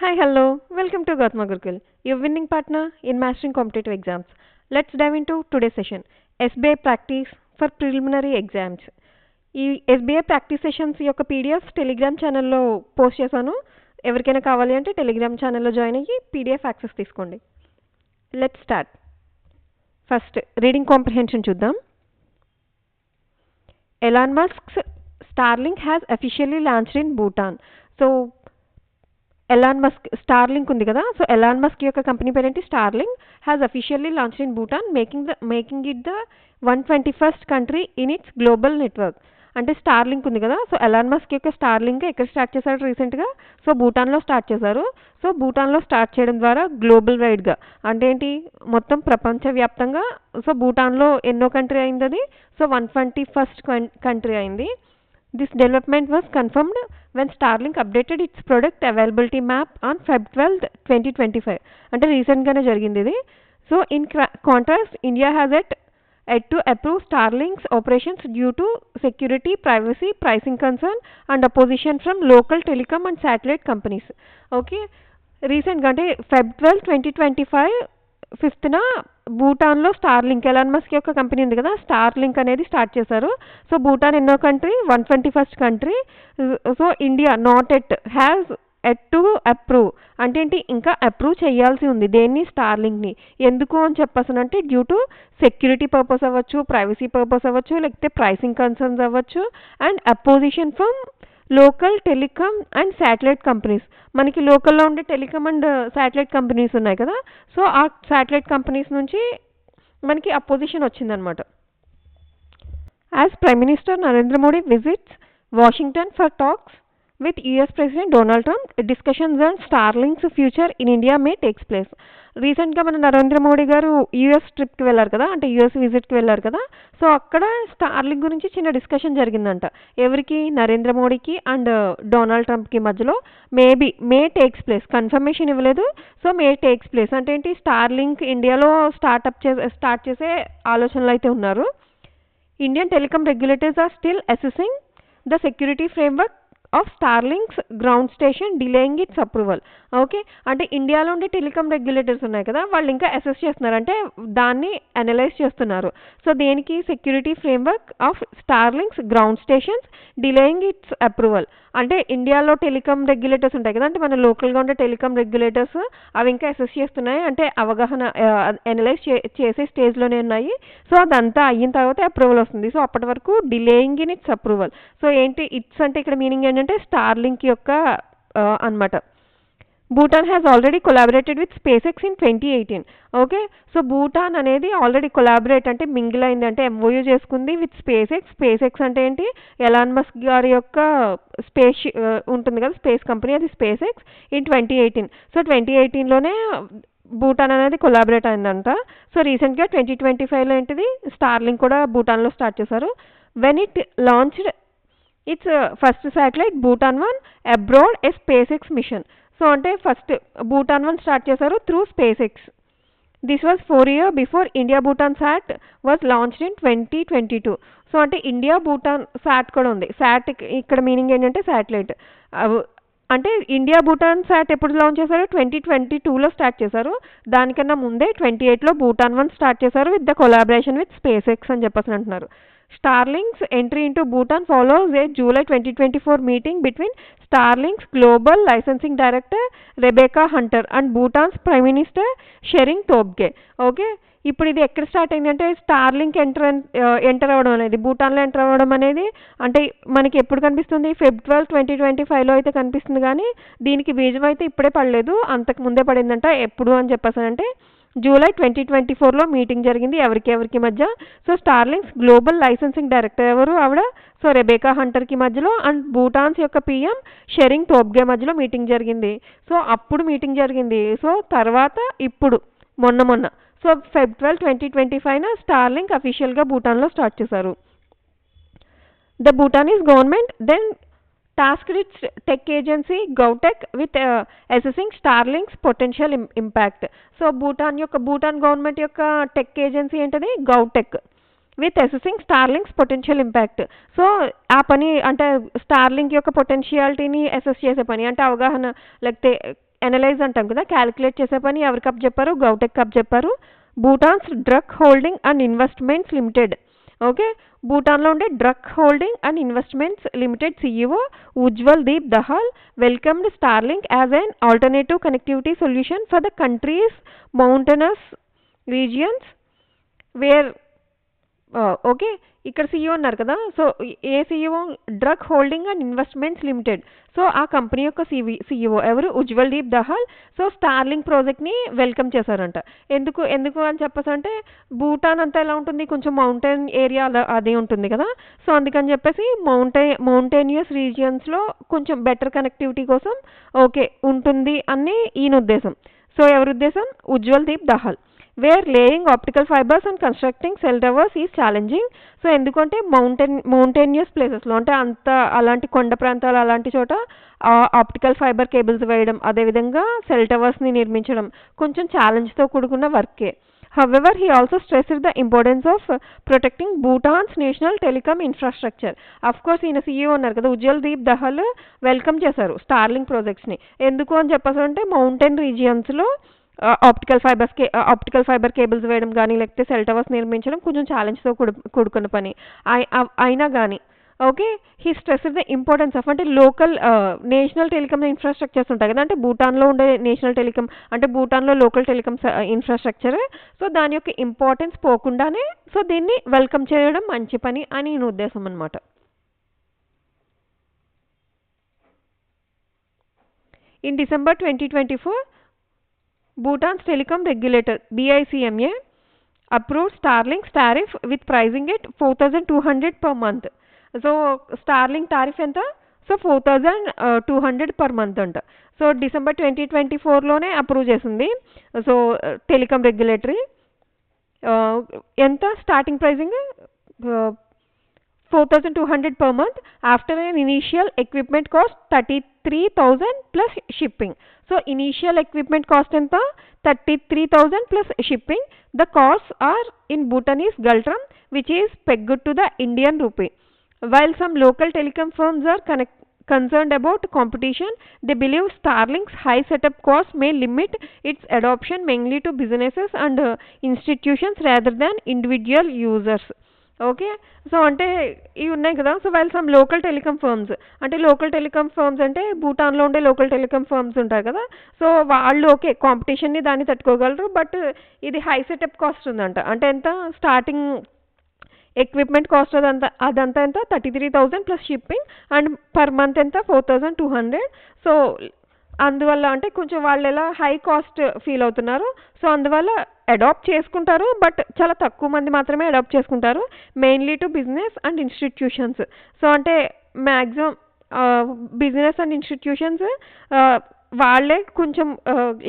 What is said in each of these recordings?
Hi, hello. Welcome to Gautama Gurukul, your winning partner in mastering competitive exams. Let's dive into today's session. SBI practice for preliminary exams. ఈ SBI practice sessions యొక్క PDF Telegram ఛానల్లో post చేశాను. ఎవరికైనా కావాలి అంటే Telegram ఛానల్లో join అయ్యి PDF access తీసుకోండి. Let's start. First reading comprehension చూద్దాం. Elon Musk's Starlink has officially launched in Bhutan. So Elon Musk Starlink ఉంది కదా, సో ఎలాన్ మస్క్ యొక్క కంపెనీ పేరేంటి Starlink has officially launched in Bhutan making it the 121st country in its global network. అంటే Starlink ఉంది కదా, so Elon Musk యొక్క Starlink ఎక్కడ start చేశారు రీసెంట్గా? సో భూటాన్లో స్టార్ట్ చేశారు. సో భూటాన్లో స్టార్ట్ చేయడం ద్వారా గ్లోబల్ వైడ్గా అంటే ఏంటి, మొత్తం ప్రపంచవ్యాప్తంగా. సో భూటాన్లో ఎన్నో కంట్రీ అయింది అది? సో 121st కంట్రీ అయింది. This development was confirmed when Starlink updated its product availability map on Feb 12, 2025. అంటే రీసెంట్గానే జరిగింది ఇది. So in contrast India has yet to approve Starlink's operations due to security, privacy, pricing concern and opposition from local telecom and satellite companies. Okay, రీసెంట్గా అంటే Feb 12, 2025 5th భూటాన్లో Starlink Elon Musk యొక్క company ఉంది కదా, Starlink అనేది start చేశారు. So Bhutan ఎన్నో country? 121st country. So India not has to approve అంటే ఏంటి, ఇంకా అప్రూవ్ చేయాల్సి ఉంది దేన్ని? స్టార్లింక్ని. ఎందుకు అని చెప్పాసనంటే డ్యూ టు సెక్యూరిటీ పర్పస్ అవ్వచ్చు, ప్రైవసీ పర్పస్ అవ్వచ్చు, లేకపోతే ప్రైసింగ్ కన్సర్న్స్ అవ్వచ్చు, and opposition from local telecom and satellite companies. మనకి లోకల్లో ఉండే టెలికామ్ అండ్ శాటిలైట్ కంపెనీస్ ఉన్నాయి కదా, సో ఆ శాటిలైట్ కంపెనీస్ నుంచి మనకి అపోజిషన్ వచ్చిందనమాట. As prime minister Narendra Modi visits Washington for tax with US President Donald Trump, discussions on Starlink's future in India may takes place. రీసెంట్గా మన నరేంద్ర మోడీ గారు యూఎస్ ట్రిప్కి వెళ్ళారు కదా, అంటే యూఎస్ విజిట్కి వెళ్ళారు కదా, సో అక్కడ స్టార్లింక్ గురించి చిన్న డిస్కషన్ జరిగిందంట. ఎవరికి? నరేంద్ర మోడీకి అండ్ డొనాల్డ్ ట్రంప్కి మధ్యలో. మే టేక్స్ ప్లేస్, కన్ఫర్మేషన్ ఇవ్వలేదు. సో మే టేక్స్ ప్లేస్ అంటే ఏంటి, స్టార్లింక్ ఇండియాలో స్టార్ట్ చేసే ఆలోచనలు అయితే ఉన్నారు. Indian telecom regulators are still assessing the security framework of Starlink's ground station delaying its approval. Okay, అంటే ఇండియాలో ఉండే టెలికాం రెగ్యులేటర్స్ ఉన్నాయి కదా, వాళ్ళు ఇంకా అసెస్ చేస్తున్నారు, అంటే దాన్ని అనలైజ్ చేస్తున్నారు. సో దేనికి? Security framework of Starlink's ground stations delaying its approval. అంటే ఇండియాలో టెలికాం రెగ్యులేటర్స్ ఉంటాయి కదా, అంటే మన లోకల్గా ఉండే టెలికాం రెగ్యులేటర్స్ అవి ఇంకా అసెస్ చేస్తున్నాయి, అంటే అవగాహన అనలైజ్ చేసే స్టేజ్లోనే ఉన్నాయి. సో అదంతా అయిన తర్వాత అప్రూవల్ వస్తుంది. సో అప్పటి వరకు delaying in its approval. So ఏంటి ఇట్స్ అంటే ఇక్కడ మీనింగ్ ఏంటంటే స్టార్లింక్ యొక్క అన్నమాట. Bhutan has already collaborated with SpaceX in 2018. Okay, so Bhutan అనేది ఆల్రెడీ కొలాబరేట్ అంటే మింగిల్ అయింది, అంటే ఎంఓయూ చేసుకుంది with SpaceX. SpaceX అంటే ఏంటి? ఎలాన్ మస్క్ గారి యొక్క స్పేస్ ఉంటుంది కదా, స్పేస్ కంపెనీ, అది స్పేస్ ఎక్స్ ఇన్ 2018. సో 2018లోనే భూటాన్ అనేది కొలాబరేట్ అయిందంట. సో రీసెంట్గా 2025లో ఏంటిది, స్టార్లింక్ కూడా భూటాన్లో స్టార్ట్ చేశారు. When it launched its first satellite Bhutan 1 abroad a SpaceX mission. So అంటే ఫస్ట్ భూటాన్ 1 స్టార్ట్ చేశారు through SpaceX. This was 4 years before India Bhutan sat was launched in 2022. So అంటే ఇండియా భూటాన్ శాట్ కూడా ఉంది. Sat ఇక్కడ meaning ఏంటంటే satellite. అంటే India Bhutan sat ఎప్పుడు launch చేశారు? 2022లో స్టార్ట్ చేశారు. దానికన్నా ముందే 2028లో భూటాన్ 1 స్టార్ట్ చేశారు with the collaboration with space X అని చెప్పేసి అంటున్నారు. Starlink's entry into Bhutan follows a July 2024 meeting between Starlink's global licensing director Rebecca Hunter and Bhutan's Prime Minister Shering Tobgay. Okay, ఇప్పుడు ఇది ఎక్కడ స్టార్ట్ అయిందంటే స్టార్లింక్ ఎంటర్ అవ్వడం అనేది, భూటాన్లో enter అవ్వడం అనేది అంటే మనకి ఎప్పుడు కనిపిస్తుంది? Feb 12, 2025లో అయితే కనిపిస్తుంది, కానీ దీనికి బీజం అయితే ఇప్పుడే పడలేదు, అంతకు ముందే పడిందంట. ఎప్పుడు అని చెప్పేసానంటే జూలై 2024లో మీటింగ్ జరిగింది. ఎవరికి మధ్య? సో స్టార్లింక్స్ గ్లోబల్ లైసెన్సింగ్ డైరెక్టర్ ఎవరు ఆవిడ? సో రెబేకా హంటర్కి మధ్యలో అండ్ భూటాన్స్ యొక్క పిఎం షెరింగ్ తోబ్గే మధ్యలో మీటింగ్ జరిగింది. సో అప్పుడు మీటింగ్ జరిగింది. సో తర్వాత ఇప్పుడు మొన్న సో Feb 12, 2025న స్టార్లింక్ అఫీషియల్గా భూటాన్లో స్టార్ట్ చేశారు. The Bhutanese government then tasked its tech agency GovTech with assessing Starlink's potential impact. So Bhutan government యొక్క టెక్ ఏజెన్సీ ఏంటది? GovTech with assessing Starlink's potential impact. So ఆ పని అంటే స్టార్లింక్ యొక్క పొటెన్షియాలిటీని అసెస్ చేసే పని, అంటే అవగాహన లేకపోతే అనలైజ్ అంటాం కదా, క్యాలిక్యులేట్ చేసే పని ఎవరికి అప్ చెప్పారు? గౌటెక్ అప్ చెప్పారు. Bhutan's Druk holding and investments limited. Okay, భూటాన్లో ఉండే Druk holding and investments limited CEO Ujjwal Deep Dahal welcomed Starlink as an alternative connectivity solution for the countries mountainous regions where. Okay, ఇక్కడ సీఈఓ ఉన్నారు కదా, సో ఏ CEO? Druk holding and investments limited. So ఆ company యొక్క CEO ఎవరు? Ujjwal Deep Dahal. So Starlink ప్రాజెక్ట్ని welcome చేశారంట. ఎందుకు ఎందుకు అని చెప్పేసి అంటే భూటాన్ అంతా ఎలా ఉంటుంది, కొంచెం మౌంటైన్ ఏరియా అదే ఉంటుంది కదా, సో అందుకని చెప్పేసి మౌంటైనియస్ రీజియన్స్లో కొంచెం బెటర్ కనెక్టివిటీ కోసం ఓకే ఉంటుంది అని ఈయన ఉద్దేశం. సో ఎవరి ఉద్దేశం? Ujjwal Deep Dahal. Where laying optical fibres and constructing cell towers is challenging. So ఎందుకంటే మౌంటైనియస్ ప్లేసెస్లో అంటే అంత అలాంటి కొండ ప్రాంతాలు అలాంటి చోట ఆప్టికల్ ఫైబర్ కేబుల్స్ వేయడం, అదేవిధంగా సెల్ టవర్స్ని నిర్మించడం కొంచెం ఛాలెంజ్తో కూడుకున్న వర్కే. However, he also stressed the importance of protecting Bhutan's national telecom infrastructure. Of course, ఈయన సీఈఓ ఉన్నారు కదా, ఉజ్వల్ దీప్ దహాల్ వెల్కమ్ చేశారు స్టార్లింక్ ప్రాజెక్ట్స్ని. ఎందుకు అని చెప్పేసి మౌంటైన్ రీజియన్స్లో ఆప్టికల్ ఫైబర్ కేబుల్స్ వేయడం కానీ లేకపోతే సెల్ టవర్స్ నిర్మించడం కొంచెం ఛాలెంజ్తో కూడుకున్న పని అయినా కానీ okay, he stress the importance of అంటే లోకల్ నేషనల్ టెలికామ్ ఇన్ఫ్రాస్ట్రక్చర్స్ ఉంటాయి కదా, అంటే భూటాన్లో ఉండే నేషనల్ టెలికామ్ అంటే భూటాన్లో లోకల్ టెలికామ్ ఇన్ఫ్రాస్ట్రక్చర్. సో దాని యొక్క ఇంపార్టెన్స్ పోకుండానే సో దీన్ని వెల్కమ్ చేయడం మంచి పని అని నేను ఉద్దేశం అనమాట. In December 2024 Bhutan's telecom regulator BICMA approved Starlink's tariff with pricing at 4,200 per month. So Starlink tariff enta? So 4,200 per month anta. So December 2024లోనే అప్రూవ్ చేసింది. సో టెలికాం రెగ్యులేటరీ ఎంత starting pricing 4,200 per month after an initial equipment cost 33,000 plus shipping. So initial equipment cost enta 33,000 plus shipping. The costs are in Bhutanese Galtram, which is pegged to the Indian rupee. While some local telecom firms are concerned about competition, they believe Starlink's high setup cost may limit its adoption mainly to businesses and institutions rather than individual users. Okay, so అంటే ఇవి ఉన్నాయి కదా. So while some local telecom firms అంటే local telecom firms అంటే భూటాన్లో ఉండే local telecom firms ఉంటారు కదా, so వాళ్ళు ఓకే కాంపిటీషన్ని దాన్ని తట్టుకోగలరు. బట్ ఇది హై సెటప్ కాస్ట్ ఉందంట. అంటే ఎంత స్టార్టింగ్ ఎక్విప్మెంట్ కాస్ట్ అదంతా ఎంత 33,000 plus shipping and per month ఎంత 4,200. సో అందువల్ల అంటే కొంచెం వాళ్ళు ఎలా హై కాస్ట్ ఫీల్ అవుతున్నారు, సో అందువల్ల అడాప్ట్ చేసుకుంటారు. బట్ చాలా తక్కువ మంది మాత్రమే అడాప్ట్ చేసుకుంటారు, mainly to business and institutions. So అంటే మ్యాక్సిమం బిజినెస్ అండ్ ఇన్స్టిట్యూషన్స్ వాళ్ళే కొంచెం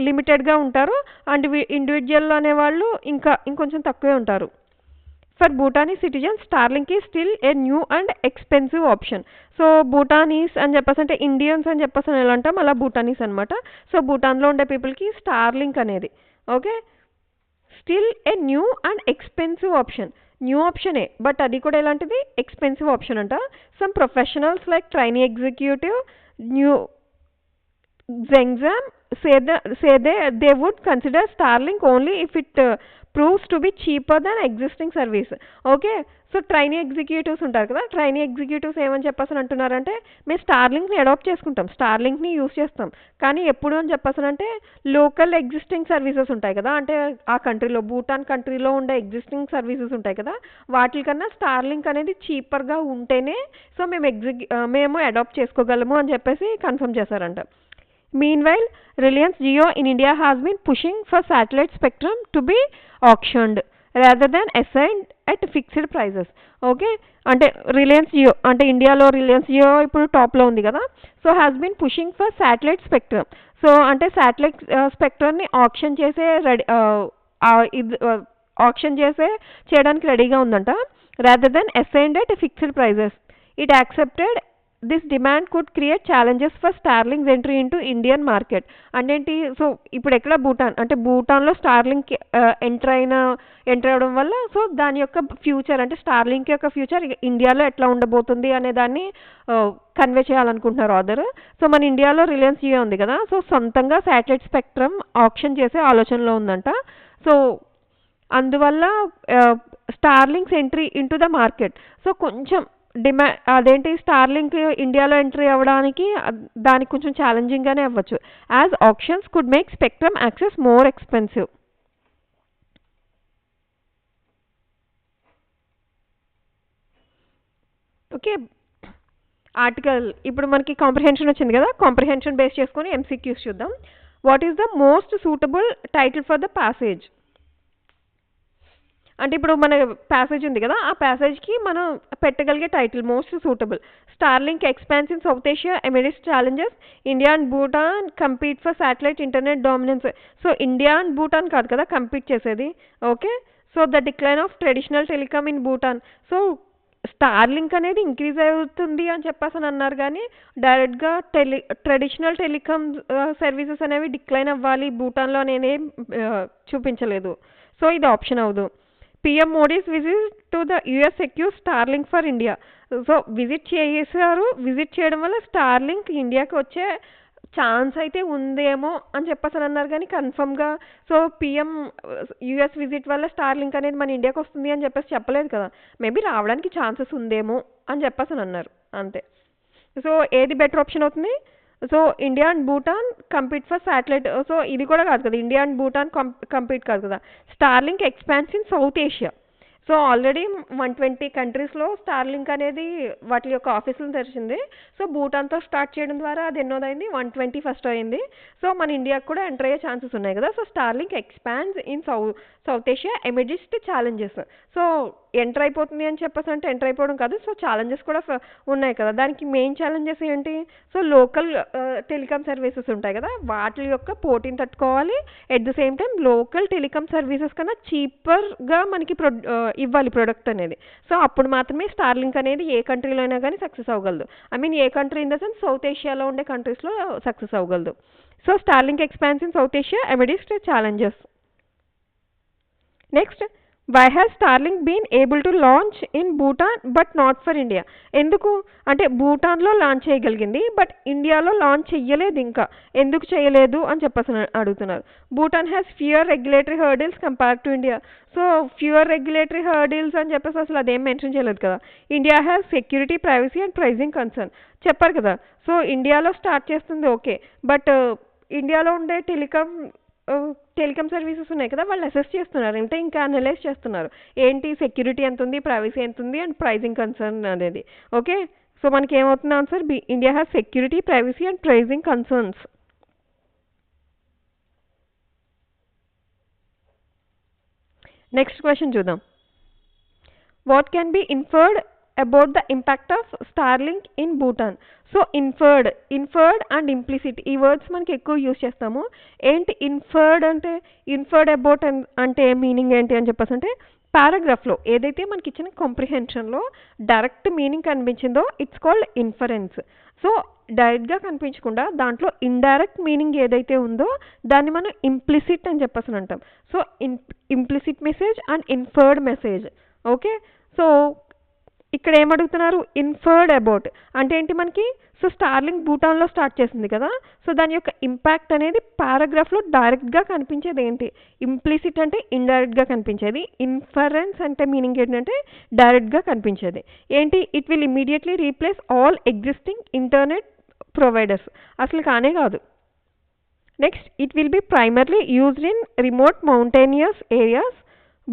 లిమిటెడ్గా ఉంటారు అండ్ ఇండివిజువల్ అనేవాళ్ళు ఇంకొంచెం తక్కువే ఉంటారు. For Bhutanese citizens, Starlink is still a new and expensive option. So Bhutanese అని చెప్పేసి అంటే ఇండియన్స్ అని చెప్పేసి ఎలా అంటాం అలా భూటానీస్ అనమాట. సో భూటాన్లో ఉండే పీపుల్కి స్టార్లింక్ అనేది okay still a new and expensive option. New ఆప్షనే బట్ అది కూడా ఎలాంటిది ఎక్స్పెన్సివ్ ఆప్షన్ అంట. Some professionals like training executive new Zengzam say they would consider Starlink only if it proves to be cheaper than existing service. Okay, so training executives ఉంటారు కదా, training executives ఏమని చెప్పేసి అంటున్నారంటే మేము స్టార్లింక్ని అడాప్ట్ చేసుకుంటాం, స్టార్లింక్ని use చేస్తాం, కానీ ఎప్పుడు అని చెప్పేసి అంటే లోకల్ ఎగ్జిస్టింగ్ సర్వీసెస్ ఉంటాయి కదా, అంటే ఆ కంట్రీలో భూటాన్ కంట్రీలో ఉండే ఎగ్జిస్టింగ్ సర్వీసెస్ ఉంటాయి కదా, వాటికన్నా స్టార్లింక్ అనేది చీపర్గా ఉంటేనే సో మేము అడాప్ట్ చేసుకోగలము అని చెప్పేసి కన్ఫర్మ్ చేశారంట. Meanwhile, Reliance Jio in India has been pushing for satellite spectrum to be auctioned rather than assigned at fixed prices. Okay, అంటే రిలయన్స్ జియో అంటే ఇండియాలో రిలయన్స్ జియో ఇప్పుడు టాప్లో ఉంది కదా, so has been pushing for satellite spectrum. So అంటే శాటిలైట్ స్పెక్ట్రమ్ని ఆప్షన్ చేయడానికి రెడీగా ఉందంట. Rather than assigned at fixed prices. It accepted this demand could create challenges for Starlink's entry into Indian market. అంటే ఏంటి, సో ఇప్పుడు ఎక్కడ భూటాన్ అంటే భూటాన్లో స్టార్లింక్ ఎంటర్ అవడం వల్ల సో దాని యొక్క ఫ్యూచర్ అంటే స్టార్లింక్ యొక్క ఫ్యూచర్ ఇండియాలో ఎట్లా ఉండబోతుంది అనే దాన్ని కన్వే చేయాలనుకుంటున్నారు ఆర్డర్. సో మన ఇండియాలో రిలయన్స్ జియో ఉంది కదా, సో సొంతంగా శాటిలైట్ స్పెక్ట్రమ్ ఆప్షన్ చేసే ఆలోచనలో ఉందంట. సో అందువల్ల Starlink's entry into the market, so కొంచెం అదేంటి స్టార్లింక్ ఇండియాలో ఎంట్రీ అవ్వడానికి దానికి కొంచెం ఛాలెంజింగ్గానే అవ్వచ్చు. As options could make spectrum access more expensive. Okay, article ఇప్పుడు మనకి కాంప్రిహెన్షన్ వచ్చింది కదా, కాంప్రిహెన్షన్ బేస్ చేసుకొని ఎంసీక్యూస్ చూద్దాం. What is the most suitable title for the passage? అంటే ఇప్పుడు మన ప్యాసేజ్ ఉంది కదా, ఆ ప్యాసేజ్కి మనం పెట్టగలిగే title most suitable. Starlink expands in South Asia amidst challenges, India and Bhutan compete for satellite internet dominance. So India and Bhutan కాదు కదా కంపీట్ చేసేది. Okay, so the decline of traditional telecom in Bhutan. So Starlink అనేది increase అవుతుంది అని చెప్పేసి అని అన్నారు, కానీ డైరెక్ట్గా ట్రెడిషనల్ టెలికామ్ సర్వీసెస్ అనేవి డిక్లైన్ అవ్వాలి భూటాన్లో అనేది చూపించలేదు. సో ఇది ఆప్షన్ అవ్వదు. PM Modi's visit to the US secure Starlink for India. So visit చేయడం వల్ల స్టార్లింక్ ఇండియాకి వచ్చే ఛాన్స్ అయితే ఉందేమో అని చెప్పేసి అన్నారు, కానీ కన్ఫర్మ్గా సో పిఎం యుఎస్ విజిట్ వల్ల స్టార్లింక్ అనేది మన ఇండియాకి వస్తుంది అని చెప్పేసి చెప్పలేదు కదా. మేబీ రావడానికి ఛాన్సెస్ ఉందేమో అని చెప్పేసి అన్నారు అంతే. సో ఏది బెటర్ ఆప్షన్ అవుతుంది? So India and Bhutan compete for satellite. So ఇది కూడా కాదు కదా, ఇండియా అండ్ భూటాన్ కంపీట్ కాదు కదా. Starlink expands in South Asia. So already 120 కంట్రీస్లో స్టార్లింక్ అనేది వాటి యొక్క ఆఫీసులను తెరిచింది. సో భూటాన్తో స్టార్ట్ చేయడం ద్వారా అది ఎన్నోదైంది, 120 ఫస్ట్ అయింది. సో మన ఇండియాకి కూడా ఎంటర్ అయ్యే ఛాన్సెస్ ఉన్నాయి కదా. So Starlink expands in South Asia amidst challenges. So enter అయిపోతుంది అని చెప్పేసి అంటే ఎంటర్ అయిపోవడం కాదు, సో ఛాలెంజెస్ కూడా ఉన్నాయి కదా. దానికి మెయిన్ ఛాలెంజెస్ ఏంటి? సో లోకల్ టెలికామ్ సర్వీసెస్ ఉంటాయి కదా, వాటి యొక్క పోటీని తట్టుకోవాలి. At the same time local telecom services కన్నా చీపర్గా మనకి ఇవ్వాలి ప్రొడక్ట్ అనేది. సో అప్పుడు మాత్రమే స్టార్లింక్ అనేది ఏ కంట్రీలో అయినా కానీ సక్సెస్ అవ్వగలదు. ఐ మీన్ ఏ country in the sense South ఏషియాలో ఉండే కంట్రీస్లో సక్సెస్ అవ్వగలదు. So Starlink expands in South Asia amidst challenges. Next, why has Starlink been able to launch in Bhutan but not for India? ఎందుకు అంటే భూటాన్లో లాంచ్ చేయగలిగింది బట్ ఇండియాలో లాంచ్ చెయ్యలేదు, ఇంకా ఎందుకు చేయలేదు అని చెప్పేసి అడుగుతున్నారు. Bhutan has fewer regulatory hurdles compare to India. So fewer regulatory hurdles అని చెప్పేసి అసలు అదేం మెన్షన్ చేయలేదు కదా. India has security, privacy and pricing concern చెప్పారు కదా. సో ఇండియాలో స్టార్ట్ చేస్తుంది ఓకే, బట్ ఇండియాలో ఉండే టెలికామ్ సర్వీసెస్ ఉన్నాయి కదా, వాళ్ళు అసెస్ చేస్తున్నారు అంటే ఇంకా అనలైజ్ చేస్తున్నారు ఏంటి సెక్యూరిటీ ఎంత ఉంది, ప్రైవసీ ఎంత ఉంది అండ్ ప్రైజింగ్ కన్సర్న్ అనేది. ఓకే, సో మనకి ఏమవుతుంది answer B. India has security, privacy and pricing concerns. Next question చూద్దాం. What can be inferred about the impact of Starlink in Bhutan? So inferred and implicit ఈ words మనకి ఎక్కువ use చేస్తాము. ఏంటి inferred అంటే? ఇన్ఫర్డ్ అబౌట్ అంటే మీనింగ్ ఏంటి అని చెప్పేసి అంటే పారాగ్రాఫ్లో ఏదైతే మనకి ఇచ్చిన కాంప్రిహెన్షన్లో డైరెక్ట్ మీనింగ్ కనిపించిందో ఇట్స్ కాల్డ్ ఇన్ఫరెన్స్. సో డైరెక్ట్గా కనిపించకుండా దాంట్లో ఇండైరెక్ట్ మీనింగ్ ఏదైతే ఉందో దాన్ని మనం ఇంప్లిసిట్ అని చెప్పేసి అంటాం. So implicit message and inferred message. Okay, so ఇక్కడ ఏమడుగుతున్నారు? ఇన్ఫర్డ్ అబౌట్ అంటే ఏంటి మనకి? సో స్టార్లింక్ భూటాన్లో స్టార్ట్ చేసింది కదా, సో దాని యొక్క ఇంపాక్ట్ అనేది పారాగ్రాఫ్లో డైరెక్ట్గా కనిపించేది ఏంటి? ఇంప్లిసిట్ అంటే ఇండైరెక్ట్గా కనిపించేది, ఇన్ఫరెన్స్ అంటే మీనింగ్ ఏంటంటే డైరెక్ట్గా కనిపించేది ఏంటి? It will immediately replace all existing internet providers. అసలు కానే కాదు. Next, it will be primarily used in remote mountainous areas.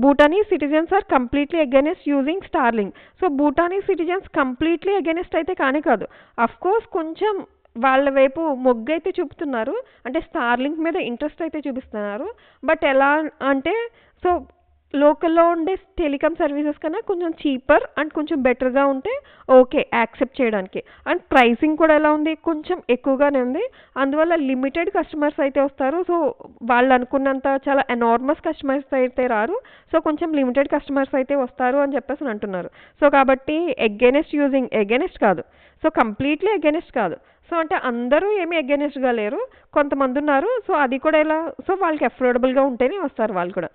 Bhutanese citizens are completely against using Starlink. So Bhutanese citizens completely against అయితే కానీ కాదు. అఫ్ కోర్స్ కొంచెం వాళ్ళ వైపు మొగ్గు అయితే చూపుతున్నారు, అంటే స్టార్లింక్ మీద ఇంట్రెస్ట్ అయితే చూపిస్తున్నారు. బట్ ఎలా అంటే సో లోకల్‌లో ఉండే టెలికామ్ సర్వీసెస్ కన్నా కొంచెం చీపర్ అండ్ కొంచెం బెటర్‌గా ఉంటే ఓకే. యాక్సెప్ట్ చేయడానికి. అండ్ ప్రైసింగ్ కూడా ఎలా ఉంది? కొంచెం ఎక్కువగానే ఉంది. అందువల్ల లిమిటెడ్ కస్టమర్స్ అయితే వస్తారు. సో, వాళ్ళనుకున్నంత చాలా ఎనార్మస్ కస్టమర్స్ అయితే రారు. సో, కొంచెం లిమిటెడ్ కస్టమర్స్ అయితే వస్తారు అని చెప్పేసని అంటున్నారు. సో, కాబట్టి ఎగైనెస్ట్ కాదు. సో, కంప్లీట్‌లీ ఎగైనెస్ట్ కాదు. సో, అంటే అందరూ ఏమి ఎగైనెస్ట్‌గా లేరు. కొంతమందున్నారు. సో, అది కూడా ఎలా? సో, వాళ్ళకి అఫోర్డబుల్‌గా ఉంటేనే వస్తారు వాళ్ళు కూడా.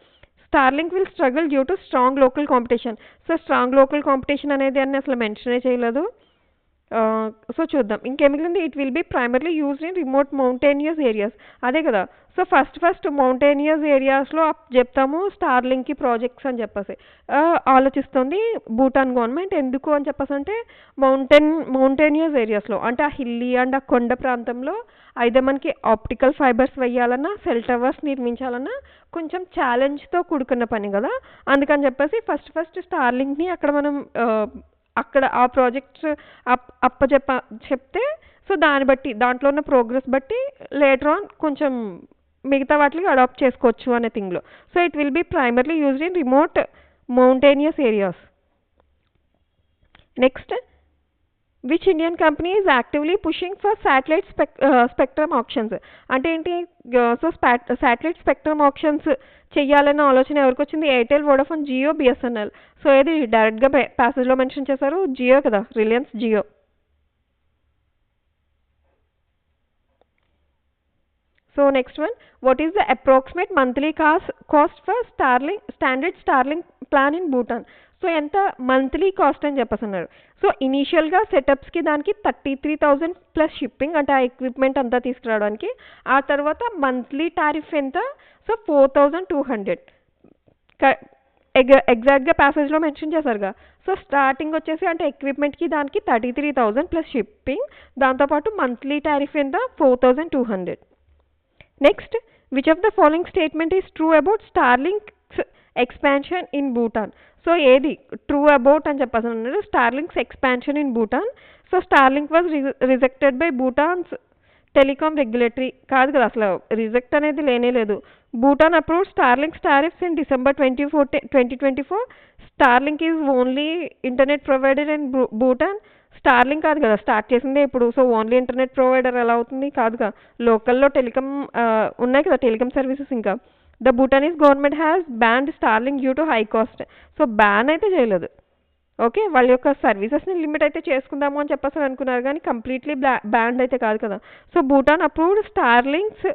Starlink will struggle due to strong local competition. So, strong local competition అనేది అని అసలు మెన్షనే చేయలేదు. సో, చూద్దాం. ఇంకేం మిగిలింది? It will be primarily used in remote mountainous areas. అదే కదా! సో, ఫస్ట్ మౌంటేనియస్ ఏరియాస్‌లో చెప్తాము స్టార్లింక్‌కి ప్రాజెక్ట్స్ అని చెప్పేసి. ఆలోచిస్తుంది భూటాన్ గవర్నమెంట్. ఎందుకు అని చెప్పేసంటే మౌంటేనియస్ ఏరియాస్‌లో అంటే ఆ హిల్లీ అండ్ ఆ కొండ ప్రాంతంలో అయితే మనకి ఆప్టికల్ ఫైబర్స్ వెయ్యాలన్నా, సెల్ టవర్స్ నిర్మించాలన్నా కొంచెం ఛాలెంజ్‌తో కూడుకున్న పని గదా! అందుకని చెప్పేసి ఫస్ట్ స్టార్లింక్‌ని అక్కడ మనం అక్కడ ఆ ప్రాజెక్ట్స్ చెప్తే సో, దాన్ని బట్టి దాంట్లో ఉన్న ప్రోగ్రెస్ బట్టి లేటర్ ఆన్ కొంచెం మిగతా వాటికి అడాప్ట్ చేసుకోవచ్చు అనే థింగ్‌లో. So, it will be primarily used in remote mountainous areas. Next, which Indian company is actively pushing for satellite spectrum options. అంటే ఏంటి? సో, శాటిలైట్ స్పెక్ట్రమ్ ఆప్షన్స్ చెయ్యాలన్న ఆలోచన ఎవరికి వచ్చింది? Airtel, Vodafone, Jio, BSNL. So, ఏది డైరెక్ట్‌గా ప్యాసేజ్లో మెన్షన్ చేశారు? జియో కదా! Reliance Jio. So, next one, what is the approximate monthly cost for standard Starlink plan in Bhutan? So, ఎంత మంత్లీ కాస్ట్ అని చెప్పేసన్నారు. సో, ఇనీషియల్‌గా సెటప్స్‌కి దానికి 33,000 ప్లస్ షిప్పింగ్ అంటే ఆ ఎక్విప్మెంట్ అంతా తీసుకురావడానికి. ఆ తర్వాత మంత్లీ టారిఫ్ ఎంత? సో, 4,200. క ఎగ్జాక్ట్‌గా ప్యాసేజ్‌లో మెన్షన్ చేశారుగా. సో, స్టార్టింగ్ వచ్చేసి అంటే ఎక్విప్మెంట్‌కి దానికి 33,000 ప్లస్ షిప్పింగ్. దాంతోపాటు మంత్లీ టారిఫ్ ఎంత? 4,200. Next, which of the following statement is true about Starlink's expansion in Bhutan? So, ఏది ట్రూ అబౌట్ అని చెప్పేసి అన్నారు? Starlink's expansion in Bhutan. So, Starlink was rejected by Bhutan's telecom regulatory. కాదు కదా! అసలు రిజెక్ట్ అనేది లేనే లేదు. Bhutan approved Starlink's tariffs in December 2024. Starlink is only internet provider in Bhutan. Starlink కాదు కదా! స్టార్ట్ చేసిందే ఇప్పుడు. సో, ఓన్లీ ఇంటర్నెట్ ప్రొవైడర్ ఎలా అవుతుంది? కాదుగా. లోకల్‌లో టెలికామ్ ఉన్నాయి కదా! టెలికామ్ సర్వీసెస్ ఇంకా. The Bhutanese government has banned Starlink due to high cost. So, ban అయితే చేయలేదు. ఓకే. వాళ్ళ యొక్క సర్వీసెస్‌ని లిమిట్ అయితే చేసుకుందాము అని చెప్పేసి అనుకున్నారు గానీ కంప్లీట్‌లీ బ్యాన్డ్ అయితే కాదు కదా! So, Bhutan approved Starlink's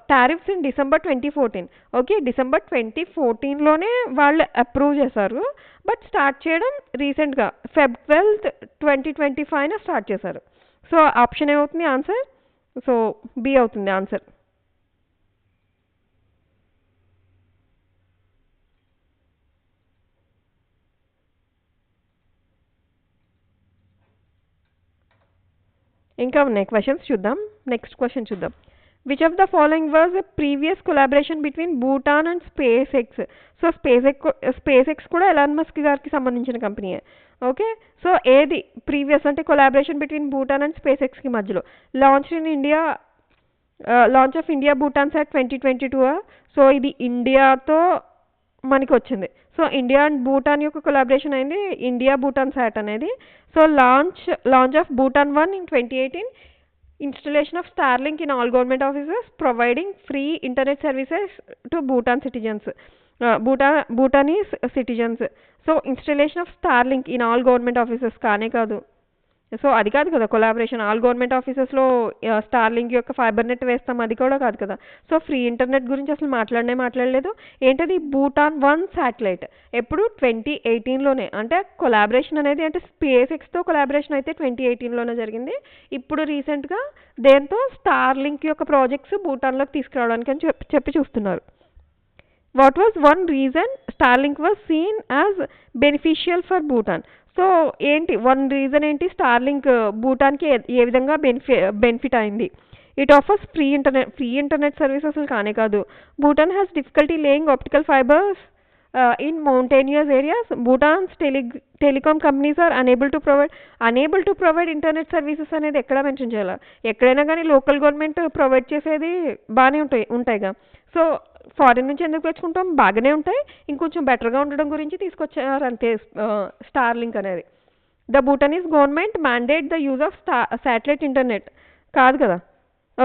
tariffs in December 2014. Okay. December 2014లోనే వాళ్ళు అప్రూవ్ చేశారు. బట్ స్టార్ట్ చేయడం రీసెంట్‌గా Feb 12, 2025 స్టార్ట్ చేశారు. సో, ఆప్షన్ ఏమవుతుంది ఆన్సర్? సో, బి అవుతుంది ఆన్సర్. ఇంకా ఉన్నాయి క్వశ్చన్స్ చూద్దాం. నెక్స్ట్ క్వశ్చన్ చూద్దాం. Which of the following was a previous collaboration between Bhutan and SpaceX? So, SpaceX కూడా ఎలాన్ మస్క్ గారికి సంబంధించిన కంపెనీయే. ఓకే. సో, ఏది ప్రీవియస్ అంటే collaboration between Bhutan and space ఎక్స్‌కి మధ్యలో launch in India launch of India Bhutan sat 2022. So, ఇది ఇండియాతో మనకి వచ్చింది. సో, ఇండియా అండ్ భూటాన్ యొక్క కొలాబరేషన్ అయింది ఇండియా భూటాన్ సాట్ అనేది. So, launch of Bhutan 1 in 2018. Installation of Starlink in all government offices, providing free internet services to Bhutan citizens. Bhutanese citizens. So, installation of Starlink in all government offices కానే కాదు. So, అది కాదు కదా collaboration. All government ఆఫీసెస్‌లో Starlink యొక్క fibre net వేస్తాం అది కూడా కాదు కదా! సో, ఫ్రీ ఇంటర్నెట్ గురించి అసలు మాట్లాడలేదు. ఏంటది? భూటాన్ 1 శాటిలైట్. ఎప్పుడు? 2018లోనే. అంటే కొలాబరేషన్ అనేది అంటే స్పేస్ ఎక్స్‌తో కొలాబరేషన్ అయితే 2018లోనే జరిగింది. ఇప్పుడు రీసెంట్‌గా దేంతో? స్టార్లింక్ యొక్క ప్రాజెక్ట్స్ భూటాన్‌లోకి తీసుకురావడానికి అని చెప్పి చూస్తున్నారు. What was one reason Starlink was seen as beneficial for Bhutan? So, ఏంటి వన్ రీజన్ ఏంటి? స్టార్లింక్ భూటాన్‌కి ఏ విధంగా బెనిఫిట్ అయింది? It offers free internet service అసలు కానే కాదు. Bhutan has difficulty laying optical fibres in mountainous areas. Bhutan's telecom companies are unable to provide internet services అనేది ఎక్కడ మెన్షన్ చేయాలి? ఎక్కడైనా కానీ లోకల్ గవర్నమెంట్ ప్రొవైడ్ చేసేది బాగానే ఉంటాయిగా. సో, ఫారిన్ నుంచి ఎందుకు తెచ్చుకుంటాం, బాగానే ఉంటాయి, ఇంకొంచెం బెటర్గా ఉండడం గురించి తీసుకొచ్చారు అంతే స్టార్లింక్ అనేది. The Bhutanese government mandate the use of satellite internet కాదు కదా.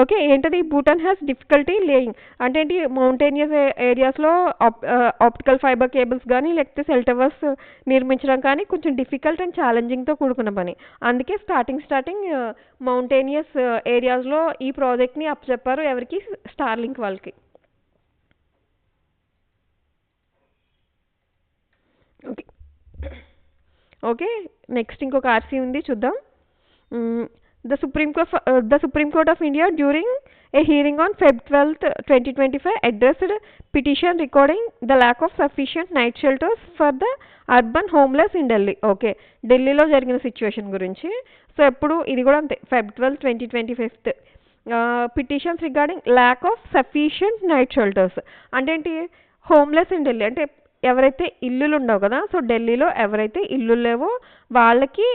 ఓకే, ఏంటది, భూటాన్ హ్యాస్ డిఫికల్టీ లేయింగ్ అంటే ఏంటి, మౌంటేనియస్ ఏరియాస్లో ఆప్టికల్ ఫైబర్ కేబుల్స్ కానీ లేకపోతే సెల్ టవర్స్ నిర్మించడం కానీ కొంచెం డిఫికల్ట్ అండ్ ఛాలెంజింగ్తో కూడుకున్న పని. అందుకే స్టార్టింగ్ మౌంటేనియస్ ఏరియాస్లో ఈ ప్రాజెక్ట్ని అప్పచెప్పారు ఎవరికి, స్టార్లింక్ వాళ్ళకి. ఓకే ఓకే నెక్స్ట్ ఇంకొక ఆర్సీ ఉంది చూద్దాం. The Supreme Court of India during a hearing on Feb 12th, 2025 addressed petition recording the lack of sufficient night shelters for the urban homeless in Delhi. Okay, ఢిల్లీలో జరిగిన situation గురించి. So ఎప్పుడు ఇది కూడా అంతే, Feb 12, 2025 petitions regarding lack of sufficient night shelters అంటే ఏంటి, homeless in Delhi అంటే ఎవరైతే ఇల్లులు ఉండవు కదా, సో ఢిల్లీలో ఎవరైతే ఇల్లు లేవో వాళ్ళకి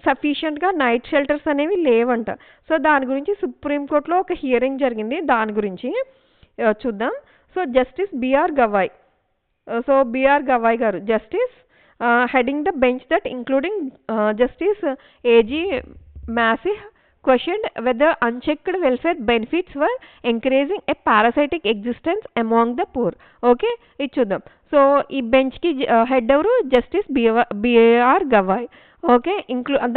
సఫిషియెంట్గా నైట్ షెల్టర్స్ అనేవి లేవంట. సో దాని గురించి సుప్రీంకోర్టులో ఒక హియరింగ్ జరిగింది, దాని గురించి చూద్దాం. So Justice BR Gavai, so B R Gavai గారు Justice heading the bench that including Justice A G Masih questioned whether unchecked welfare benefits were encouraging a parasitic existence among the poor. Okay, ఇది చూద్దాం. సో ఈ బెంచ్కి హెడ్ ఎవరు, జస్టిస్ బిఆర్ గవాయ్. ఓకే,